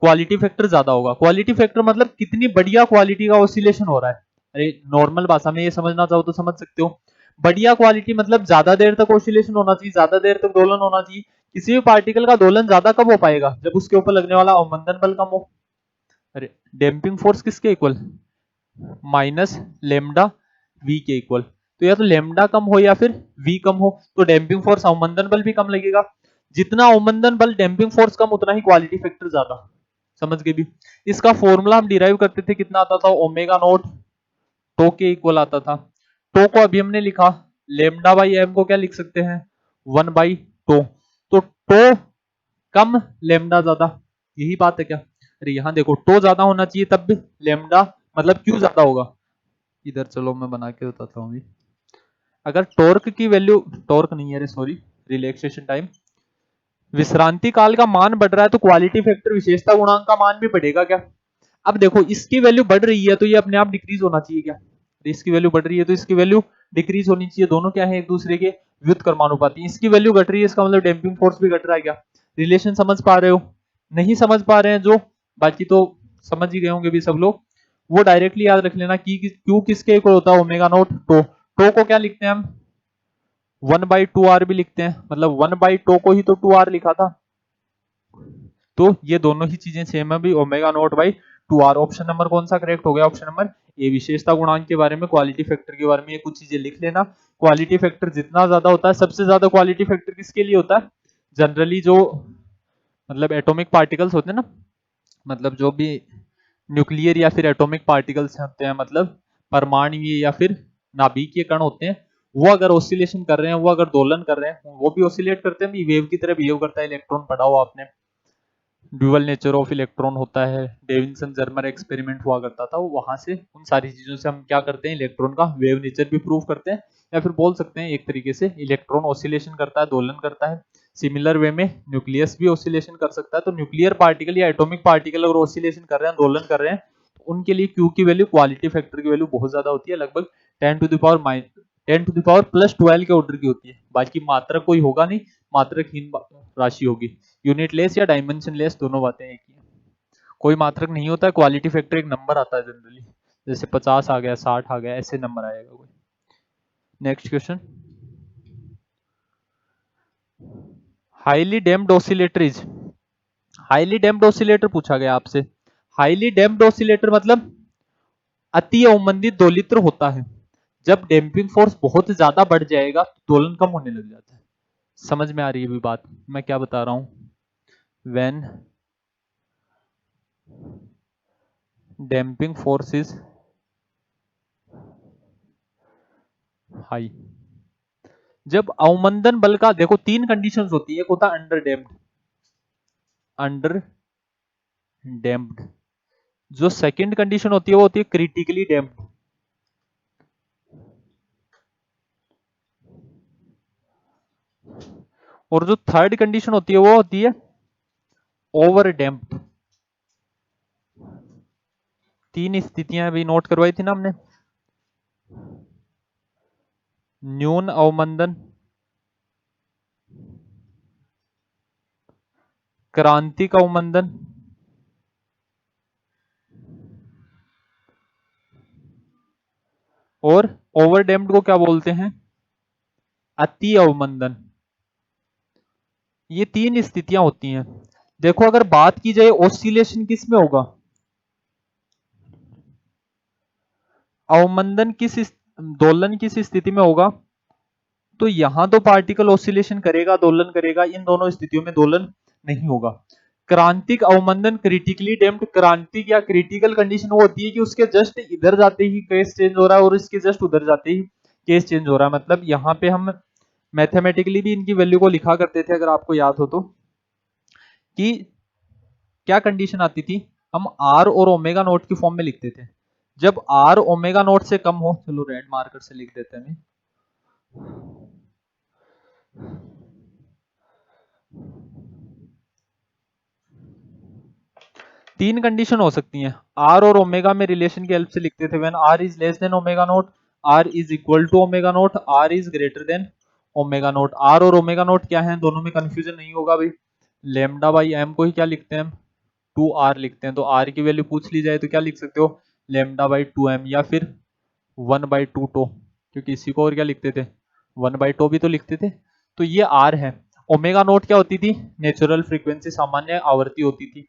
क्वालिटी फैक्टर ज्यादा होगा। क्वालिटी फैक्टर मतलब कितनी बढ़िया क्वालिटी का ऑसिलेशन हो रहा है। अरे नॉर्मल भाषा में ये समझना चाहो तो समझ सकते हो, बढ़िया क्वालिटी मतलब ज्यादा देर तक ऑसिलेशन होना चाहिए, ज्यादा देर तक दोलन होना चाहिए। किसी भी पार्टिकल का दोलन ज्यादा कब हो पाएगा, जब उसके ऊपर लगने वाला अवमंदन बल कम हो। अरे डैम्पिंग फोर्स किसके इक्वल, माइनस लेमडा वी के इक्वल, तो या तो लेमडा कम हो या फिर वी कम हो, तो डैम्पिंग फोर्स अवमंदन बल भी कम लगेगा। जितना अवमंदन बल डैम्पिंग फोर्स कम उतना ही क्वालिटी फैक्टर ज्यादा, समझ गए भी। इसका फॉर्मूला हम डिराइव करते थे, कितना आता था, ओमेगा नॉट टो के इक्वल आता था। टो को अभी हमने लिखा, लेमडा बाई एम को क्या लिख सकते हैं 1 बाई टो, तो टो कम लेमडा ज्यादा, यही बात है क्या। अरे यहाँ देखो टो ज्यादा होना चाहिए तब भी लेमडा मतलब क्यों ज्यादा होगा, इधर चलो मैं बना के बताता हूँ। अगर टॉर्क की वैल्यू, टॉर्क नहीं है सॉरी, रिलैक्सेशन टाइम, विश्रांति काल का मान बढ़ रहा है तो क्वालिटी फैक्टर विशेषता गुणांक का मान भी बढ़ेगा क्या। अब देखो इसकी वैल्यू बढ़ रही है तो ये अपने आप डिक्रीज होना चाहिए क्या, इसकी वैल्यू बढ़ रही है तो इसकी वैल्यू डिक्रीज होनी चाहिए, दोनों क्या है एक दूसरे के व्युत्क्रमानुपाती। इसकी वैल्यू घट रही है इसका मतलब डैम्पिंग फोर्स भी घट रहा है क्या। रिलेशन समझ पा रहे हो, नहीं समझ पा रहे हैं जो, बाकी तो समझ ही गए होंगे भी सब लोग, वो डायरेक्टली याद रख लेना कि क्यू किसके इक्वल होता है, ओमेगा नॉट टो। टो को क्या लिखते हैं हम 1 बाई 2r भी लिखते हैं, मतलब 1 बाई टो को ही तो 2r लिखा था, तो ये दोनों ही चीजें सेम है भी, omega naught by 2r। Option number कौन सा करेक्ट हो गया, ऑप्शन नंबर ए। विशेषता गुणांक के बारे में, क्वालिटी फैक्टर के बारे में ये कुछ चीजें लिख लेना। क्वालिटी फैक्टर जितना ज्यादा होता है, सबसे ज्यादा क्वालिटी फैक्टर किसके लिए होता है, जनरली जो मतलब एटॉमिक पार्टिकल्स होते हैं ना, मतलब जो भी न्यूक्लियर या फिर एटॉमिक पार्टिकल्स होते हैं, मतलब परमाणुवीय या फिर नाभिकीय कण होते हैं, वो अगर ऑसिलेशन कर रहे हैं, वो अगर दोलन कर रहे हैं, वो भी ऑसिलेट करते हैं, वेव की तरह बिहेव करता है, इलेक्ट्रॉन पढ़ा हो आपने, ड्यूअल नेचर ऑफ इलेक्ट्रॉन होता है, डेविसन जर्मर एक्सपेरिमेंट हुआ करता था, वहां से उन सारी चीजों से हम क्या करते हैं, इलेक्ट्रॉन का वेव नेचर भी प्रूव करते हैं, या फिर बोल सकते हैं एक तरीके से इलेक्ट्रॉन ऑसिलेशन करता है, दोलन करता है। सिमिलर वे में न्यूक्लियस भी ऑसिलेशन कर सकता है। तो न्यूक्लियर पार्टिकल या एटॉमिक पार्टिकल अगर ऑसिलेशन कर रहे हैं, दोलन कर रहे हैं, तो उनके लिए क्यू की वैल्यू, क्वालिटी फैक्टर की वैल्यू बहुत ज्यादा होती है, लगभग 10 to the power +12 के ऑर्डर की होती है। बाकी मात्रक कोई होगा नहीं, मात्रकहीन राशि होगी। यूनिट लेस या डायमेंशन लेस, दोनों बातें एक ही है। कोई मात्रक नहीं होता है, क्वालिटी फैक्टर एक नंबर आता है जनरली, जैसे 50 आ गया, 60 आ गया, ऐसे नंबर आएगा कोई। Next question, highly damped oscillator is, highly damped oscillator पूछा गया आपसे। हाईली डैम्प्ड ऑसिलेटर मतलब अति अवमंदित दोलित्र होता है। जब डैम्पिंग फोर्स बहुत ज्यादा बढ़ जाएगा तो दोलन कम होने लग जाता है। समझ में आ रही है भी बात मैं क्या बता रहा हूं? When damping force is high, जब अवमंदन बल का, देखो तीन कंडीशंस होती है, एक होता है अंडर डैम्प्ड, अंडर डैम्प्ड, जो सेकंड कंडीशन होती है वो होती है क्रिटिकली डैम्प्ड, और जो थर्ड कंडीशन होती है वो होती है ओवर डैम्प्ड। तीन स्थितियां भी नोट करवाई थी ना हमने, न्यून अवमंदन, क्रांतिक अवमंदन, और ओवर डैम्प्ड को क्या बोलते हैं, अति अवमंदन। ये तीन स्थितियां होती हैं। देखो अगर बात की जाए ऑसिलेशन किस में होगा, अवमंदन किस दोलन किस स्थिति में होगा, तो यहां तो पार्टिकल ऑसिलेशन करेगा, दोलन करेगा, इन दोनों स्थितियों में दोलन नहीं होगा। क्रांतिक अवमंदन, क्रिटिकली डैम्प्ड, क्रांतिक या क्रिटिकल कंडीशन वो होती है कि उसके जस्ट इधर जाते ही केस चेंज हो रहा है और इसके जस्ट उधर जाते ही केस चेंज हो रहा है। मतलब यहाँ पे हम मैथमेटिकली भी इनकी वैल्यू को लिखा करते थे, अगर आपको याद हो तो, कि क्या कंडीशन आती थी, हम आर और ओमेगा नोट की फॉर्म में लिखते थे। जब आर ओमेगा नोट से कम हो, चलो रेड मार्कर से लिख देते हैं, तीन कंडीशन हो सकती हैं। आर और ओमेगा में रिलेशन की हेल्प से लिखते थे, when r is less than omega naught, r is equal to omega naught, r is greater than omega naught. R और ओमेगा नोट क्या है, दोनों में कंफ्यूजन नहीं होगा भाई। लेमडा बाई एम को ही क्या लिखते हैं हम, 2r लिखते हैं। तो r की वैल्यू पूछ ली जाए तो क्या लिख सकते हो, लेमडा बाई 2m, या फिर 1/2 टो, क्योंकि इसी को और क्या लिखते थे, 1/2 भी तो लिखते थे। तो ये r है। ओमेगा नोट क्या होती थी, नेचुरल फ्रीक्वेंसी, सामान्य आवर्ती होती थी।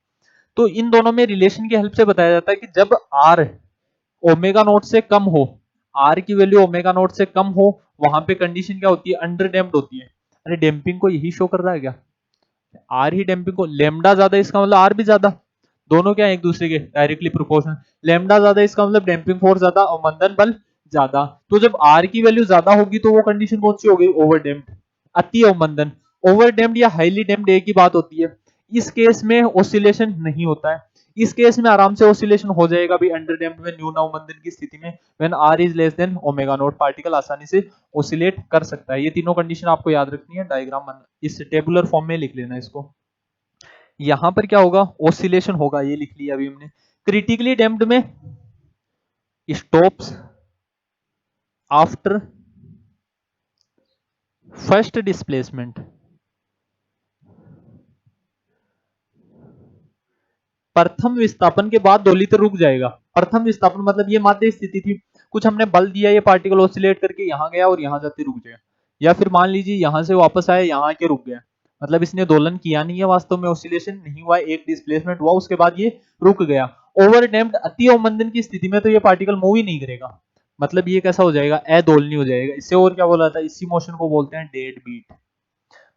तो इन दोनों में रिलेशन की हेल्प से बताया जाता है कि जब r ओमेगा नोट से कम हो, r की वैल्यू ओमेगा नोट से कम हो, वहां पे कंडीशन क्या होती है, अंडर डैम्प्ड होती है। अरे डैम्पिंग को यही शो कर रहा है क्या, आर ही डैम्पिंग को, लेमडा ज्यादा इसका मतलब आर भी ज्यादा, दोनों क्या है एक दूसरे के डायरेक्टली प्रोपोर्शनल। लेमडा ज्यादा इसका मतलब डैम्पिंग फोर्स ज्यादा और मंदन बल ज्यादा। तो जब आर की वैल्यू ज्यादा होगी तो वो कंडीशन कौन सी होगी, ओवर डैम्प्ड, अति अवमंदन। ओवर डैम्प्ड या हाईली डैम्प्ड एक ही बात होती है। इस केस में ऑसिलेशन नहीं होता है, इस केस में आराम से ऑसिलेशन हो जाएगा भी अंडर डैम्प्ड में, न्यून अवमंदन की स्थिति में, when r is less than omega naught, particle आसानी से ऑसिलेट कर सकता है। ये तीनों कंडीशन आपको याद रखनी है, डायग्राम इस टेबुलर फॉर्म में लिख लेना इसको। यहां पर क्या होगा, ऑसिलेशन होगा, ये लिख लिया अभी हमने। क्रिटिकली डैम्प्ड में स्टॉप्स आफ्टर फर्स्ट डिस्प्लेसमेंट, प्रथम विस्थापन के बाद दोलित्र रुक जाएगा। प्रथम विस्थापन मतलब ये माध्य स्थिति थी, कुछ हमने बल दिया, ये पार्टिकल ऑसिलेट करके यहां गया और यहां जाते रुक गया, या फिर मान लीजिए यहां से वापस आया, यहां आके रुक गया, मतलब इसने दोलन किया नहीं है, वास्तव में ऑसिलेशन नहीं हुआ, एक डिस्प्लेसमेंट हुआ, उसके बाद ये रुक गया। ओवर डैम्प्ड अति अवमंदन की स्थिति में तो ये पार्टिकल मूव ही नहीं करेगा, मतलब ये कैसा हो जाएगा, अदोलनीय हो जाएगा। इससे और क्या बोला था, इसी मोशन को बोलते हैं डेड बीट।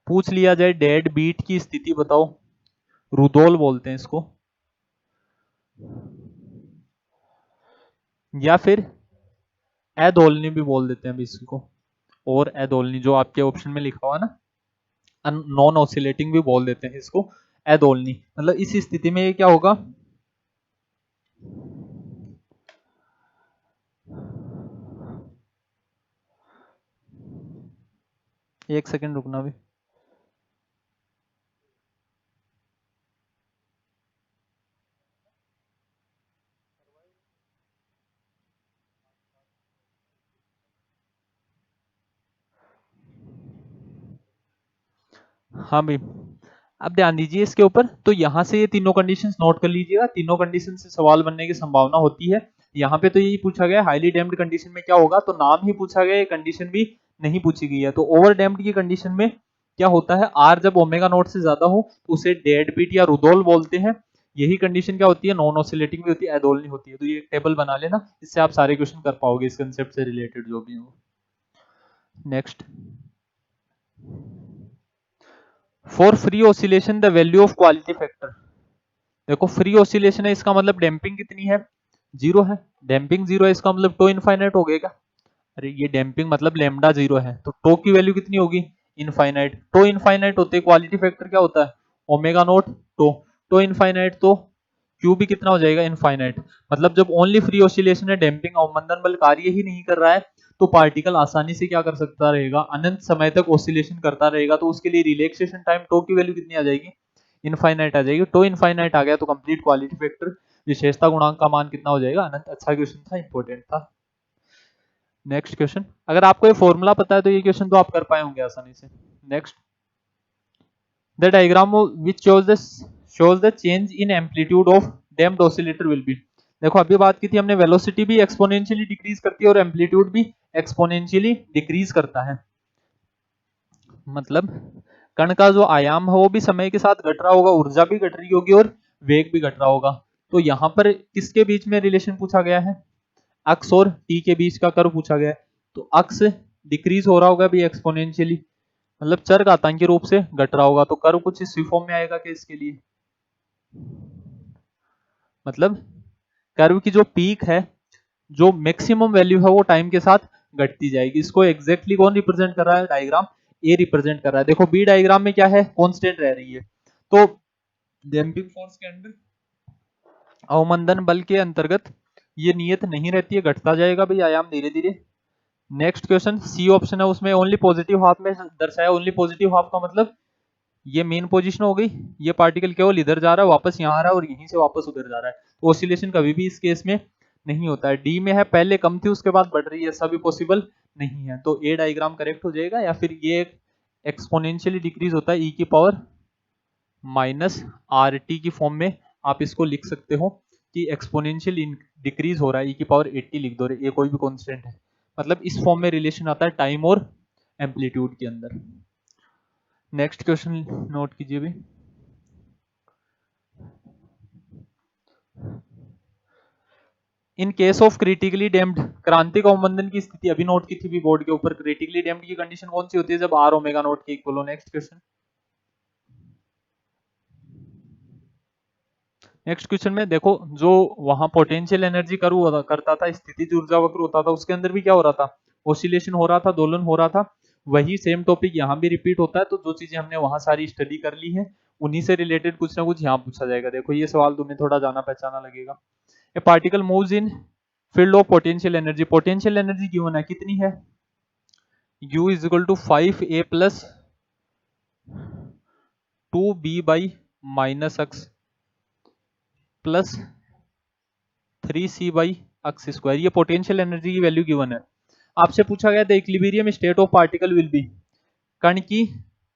पूछ लिया जाए डेड बीट की स्थिति बताओ, रुदोल बोलते हैं इसको, या फिर अदोलनी भी बोल देते हैं अभी इसको, और अदोलनी जो आपके ऑप्शन में लिखा हुआ है ना, नॉन ऑसिलेटिंग भी बोल देते हैं इसको। अदोलनी। मतलब इस स्थिति में ये क्या होगा, एक सेकंड रुकना भी। हाँ भाई, अब ध्यान दीजिए इसके ऊपर। तो यहाँ से ये तीनों कंडीशंस नोट कर लीजिएगा, तीनों कंडीशन से सवाल बनने की संभावना होती है। यहाँ पे तो यही पूछा गया हाईली डैम्प्ड कंडीशन में क्या होगा, तो नाम ही पूछा गया, ये कंडीशन भी नहीं पूछी गई है। तो ओवर डैम्प्ड की कंडीशन में क्या होता है, आर जब ओमेगा नॉट से ज्यादा हो तो उसे डेड बीट या रुडोल बोलते हैं। यही कंडीशन क्या होती है, नॉन ऑसिलेटिंग भी होती है, अदोलनी होती है। तो ये टेबल बना लेना, इससे आप सारे क्वेश्चन कर पाओगे इस कंसेप्ट से रिलेटेड जो भी हो। Next, for free oscillation the value of quality factor. देखो फ्री ऑसिलेशन है, इसका मतलब डैम्पिंग कितनी है, जीरो है। डैम्पिंग जीरो है, इसका मतलब टो इनफाइनाइट हो गया। अरे ये डैम्पिंग मतलब लैम्डा जीरो है, तो टो की वैल्यू कितनी होगी, इनफाइनाइट। टो इनफाइनाइट होते क्वालिटी फैक्टर क्या होता है, omega naught tau. Tau infinite तो क्यू भी कितना हो जाएगा, इनफाइनाइट। मतलब जब ओनली फ्री ऑसिलेशन है, डैम्पिंग अवमंदन बल कार्य ही नहीं कर रहा है, तो पार्टिकल आसानी से क्या कर सकता रहेगा, अनंत समय तक ऑसिलेशन करता रहेगा। तो उसके लिए रिलैक्सेशन टाइम टो की वैल्यू कितनी आ जाएगी, इनफाइनाइट आ जाएगी। टो इनफाइनाइट आ गया तो कंप्लीट क्वालिटी फैक्टर विशेषता गुणांक का मान कितना हो जाएगा, अनंत। अच्छा क्वेश्चन था, इंपॉर्टेंट था। नेक्स्ट क्वेश्चन, अगर आपको ये फॉर्मूला पता है तो ये क्वेश्चन तो आप कर पाए होंगे आसानी से। Next, the diagram which shows the change in amplitude of damped oscillator will be। देखो अभी बात की थी हमने, वेलोसिटी भी एक्सपोनेंशियली डिक्रीज करती है और एम्पलीट्यूड भी एक्सपोनेंशियली डिक्रीज करता है। मतलब कण का जो आयाम है वो भी समय के साथ घट रहा होगा, ऊर्जा भी घट रही होगी और वेग भी घट रहा होगा। तो यहाँ पर किसके बीच में रिलेशन पूछा गया है, अक्स और टी के बीच का कर्व पूछा गया है। तो अक्स डिक्रीज हो रहा होगा भी एक्सपोनेंशियली, मतलब चर घातांकी रूप से घट रहा होगा। तो कर्व कुछ इस फॉर्म में आएगा कि इसके लिए, मतलब कर्व की जो पीक है, जो मैक्सिमम वैल्यू है वो टाइम के साथ घटती जाएगी। इसको एग्जैक्टली कौन रिप्रेजेंट कर रहा है, डायग्राम ए रिप्रेजेंट कर रहा है। देखो बी डायग्राम में क्या है, कांस्टेंट रह रही है। तो डैम्पिंग फोर्स के अंदर अवमंदन बल के अंतर्गत ये नियत नहीं रहती है, घटता जाएगा भाई आयाम धीरे धीरे। नेक्स्ट क्वेश्चन, सी ऑप्शन है, उसमें ओनली पॉजिटिव हाफ में दर्शाया। ओनली पॉजिटिव हाफ का मतलब ये मेन पोजीशन हो गई, ये पार्टिकल केवल इधर जा रहा है, वापस यहाँ आ रहा है और यहीं से वापस उधर जा रहा है। तो ऑसिलेशन कभी भी इस केस में नहीं होता है। डी में है, पहले कम थी उसके बाद बढ़ रही है, ऐसा भी पॉसिबल नहीं है। तो ए डायग्राम करेक्ट हो जाएगा, या फिर ये एक्सपोनेंशियली डिक्रीज होता है ई की पावर माइनस आर टी की फॉर्म में आप इसको लिख सकते हो कि एक्सपोनेंशियल डिक्रीज हो रहा है, ई की पावर 80 लिख दो, ये कोई भी कांस्टेंट है। मतलब इस फॉर्म में रिलेशन आता है टाइम और एम्पलीट्यूड के अंदर। नेक्स्ट क्वेश्चन नोट कीजिए भी, in case of critically damped, क्रांतिक अवमंदन की स्थिति अभी नोट की थी भी बोर्ड के ऊपर। क्रिटिकली डैम्प्ड की कंडीशन कौन सी होती है, जब आर ओमेगा नॉट के इक्वल हो। नेक्स्ट क्वेश्चन, नेक्स्ट क्वेश्चन में देखो, जो वहां पोटेंशियल एनर्जी कर्व करता था, स्थितिज ऊर्जा वक्र होता था, उसके अंदर भी क्या हो रहा था, ऑसिलेशन हो रहा था, दोलन हो रहा था। वही सेम टॉपिक यहाँ भी रिपीट होता है। तो जो चीजें हमने वहां सारी स्टडी कर ली है, उन्हीं से रिलेटेड कुछ ना कुछ यहाँ पूछा जाएगा। देखो ये सवाल तुम्हें थोड़ा जाना पहचाना लगेगा। A particle moves in field of potential energy. Potential energy given है, कितनी है, u is equal to 5a plus 2b by minus x plus 3c by x square. ये पोटेंशियल एनर्जी की वैल्यू गिवन है। आपसे पूछा गया the equilibrium state of particle will be, कण की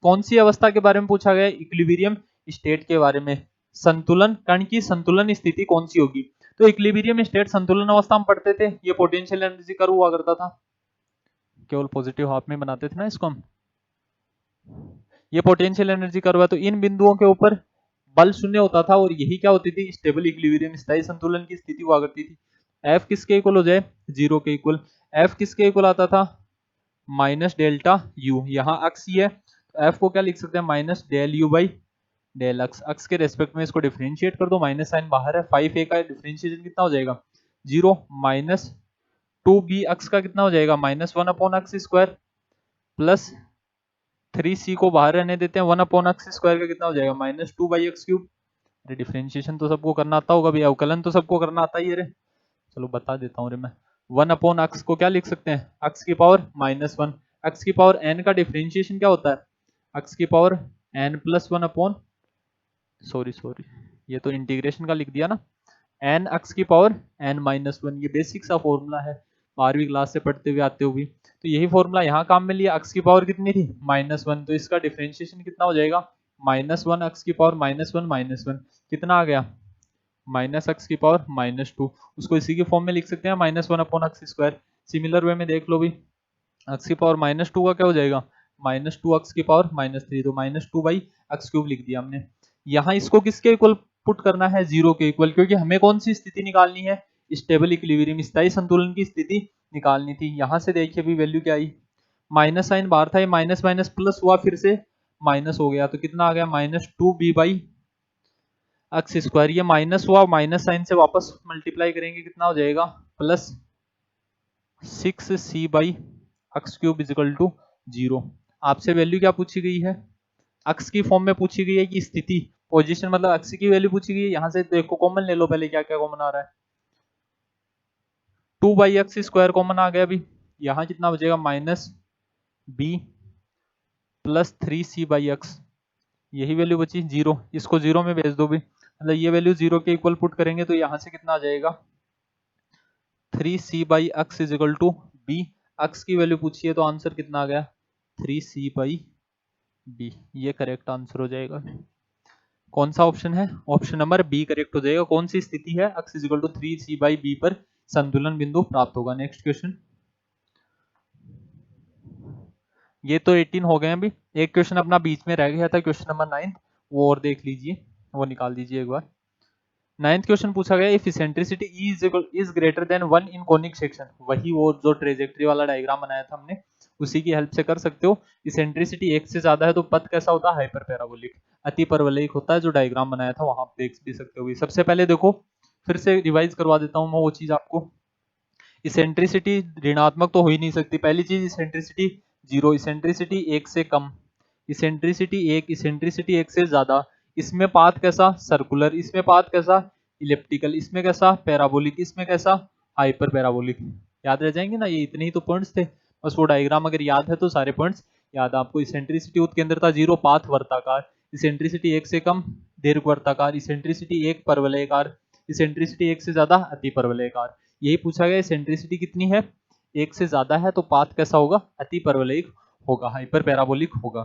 कौन सी अवस्था के बारे में पूछा गया, इक्विलिब्रियम स्टेट के बारे में। संतुलन, कण की संतुलन स्थिति कौन सी होगी। तो इक्विलिब्रियम स्टेट संतुलन अवस्था हम पढ़ते थे, ये पोटेंशियल एनर्जी कर्व हुआ करता था, केवल पॉजिटिव हाफ में बनाते थे ना इसको हम। ये पोटेंशियल एनर्जी कर्व है। तो इन बिंदुओं के ऊपर बल शून्य होता था और यही क्या होती थी, स्टेबल इक्विलिब्रियम, स्थायी संतुलन की स्थिति हुआ करती थी। एफ किसके इक्वल हो जाए, जीरो के इक्वल। एफ किसके इक्वल आता था, माइनस डेल्टा यू, यहाँ अक्स ही है, एफ को क्या लिख सकते हैं, minus del U by del X. X के रेस्पेक्ट में इसको डिफरेंशिएट कर दो, माइनस साइन बाहर है, 5a का डिफरेंशिएशन कितना हो जाएगा, जीरो, माइनस 2b अक्स का कितना हो जाएगा, माइनस 1 अपॉन अक्स स्क्वायर प्लस 3c को बाहर रहने देते हैं, 1/x² का कितना हो जाएगा -2/x³। अरे डिफरेंशिएशन तो सबको करना आता होगा भैया, अवकलन तो सबको करना आता ही है रे। चलो बता देता हूँ रे मैं। 1/x को क्या लिख सकते हैं, x की पावर -1। x की पावर n का डिफरेंशिएशन क्या होता है, x की पावर n+1 सॉरी ये तो इंटीग्रेशन का लिख दिया ना, n x की पावर n-1। ये बेसिक सा फॉर्मूला है, 12वीं क्लास से पढ़ते हुए आते हो भी। तो यही फॉर्मूला यहाँ काम में लिया, x की पावर कितनी थी -1, तो इसका डिफरेंशिएशन कितना हो जाएगा -1 x की पावर -1 कितना आ गया -x की पावर -2। उसको इसी के फॉर्म में लिख सकते हैं -1/x²। सिमिलर वे में देख लो भी, x की पावर -2 का क्या हो जाएगा -2x की पावर -3, तो -2/x³ लिख दिया हमने। यहाँ इसको किसके इक्वल पुट करना है, 0 के इक्वल, क्योंकि हमें कौन सी स्थिति निकालनी है, स्टेबल इक्विलिब्रियम स्थायी संतुलन की स्थिति निकालनी थी। यहाँ से देखिए अभी वैल्यू क्या आई, माइनस साइन बाहर था, ये माइनस माइनस प्लस हुआ, फिर से माइनस हो गया, तो कितना आ गया -2b/x²। ये माइनस हुआ, माइनस साइन से वापस मल्टीप्लाई करेंगे कितना हो जाएगा +6c/x³ = 0। आपसे वैल्यू क्या पूछी गई है, x की फॉर्म में पूछी गई है कि स्थिति पोजीशन, मतलब x की वैल्यू पूछी गई है। यहाँ से देखो कॉमन ले लो पहले, क्या क्या कॉमन आ रहा है, 2/x² कॉमन आ गया अभी, यहाँ कितना बचेगा -b+3c/x, यही वैल्यू बची 0, इसको 0 में भेज दो भी, मतलब ये वैल्यू 0 के इक्वल पुट करेंगे तो यहाँ से कितना आ जाएगा 3c/x = b। x की वैल्यू पूछी है तो आंसर कितना आ गया 3c/b, ये करेक्ट आंसर हो जाएगा। कौन सा ऑप्शन है, ऑप्शन नंबर बी करेक्ट हो जाएगा। कौन सी स्थिति है, x = 3c/b पर संतुलन बिंदु प्राप्त होगा। नेक्स्ट क्वेश्चन, ये तो 18 हो गए अभी, एक क्वेश्चन अपना बीच में रह गया था, क्वेश्चन नंबर 9, वो और देख लीजिए, वो निकाल दीजिए एक बार। 9th क्वेश्चन पूछा गया, if eccentricity is greater then 1 in conic section, वही वो जो ट्रेजेक्टरी वाला डायग्राम बनाया था हमने, उसी की हेल्प से कर सकते हो। इसेंट्रिसिटी 1 से ज्यादा है तो पथ कैसा होता है, हाइपर पैराबोलिक, अति परवलयिक होता है, जो डायग्राम बनाया था वहां आप देख भी सकते हो। सबसे पहले देखो, फिर से रिवाइज करवा देता हूँ मैं वो चीज आपको। इसेंट्रिसिटी ऋणात्मक तो हो ही नहीं सकती, पहली चीज इसेंट्रिसिटी 0, इसेंट्रिसिटी 1 से कम, इसेंट्रिसिटी 1, इसेंट्रिसिटी 1 से ज्यादा, इसमें पाथ कैसा सर्कुलर, इसमें पाथ कैसा इलिप्टिकल, इसमें कैसा पैराबोलिक, इसमें कैसा हाइपर पैराबोलिक। याद रह जाएंगे ना, ये इतने ही तो पॉइंट्स थे, बस वो डायग्राम अगर याद है तो सारे पॉइंट्स याद। आपको इसेंट्रिसिटी उत्केंद्रता 0, पाथ वर्ताकार, इसेंट्रिसिटी 1 से कम दीर्घवर्ताकार, इसेंट्रिसिटी 1 परवलयकार, इसेंट्रिसिटी 1 से ज्यादा अति परवलयकार। यही पूछा गया, इसेंट्रिसिटी कितनी है, 1 से ज्यादा है तो पाथ कैसा होगा, अति परवलयिक होगा, हाइपर पैराबोलिक होगा।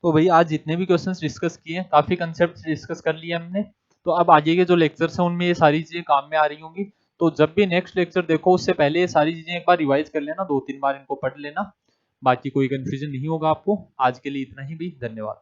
तो भाई आज जितने भी क्वेश्चंस डिस्कस किए, काफी कंसेप्ट डिस्कस कर लिए हमने, तो अब आगे के जो लेक्चर्स हैं उनमें ये सारी चीजें काम में आ रही होंगी। तो जब भी नेक्स्ट लेक्चर देखो उससे पहले ये सारी चीजें एक बार रिवाइज कर लेना, 2-3 बार इनको पढ़ लेना, बाकी कोई कंफ्यूजन नहीं होगा आपको। आज के लिए इतना ही भी, धन्यवाद।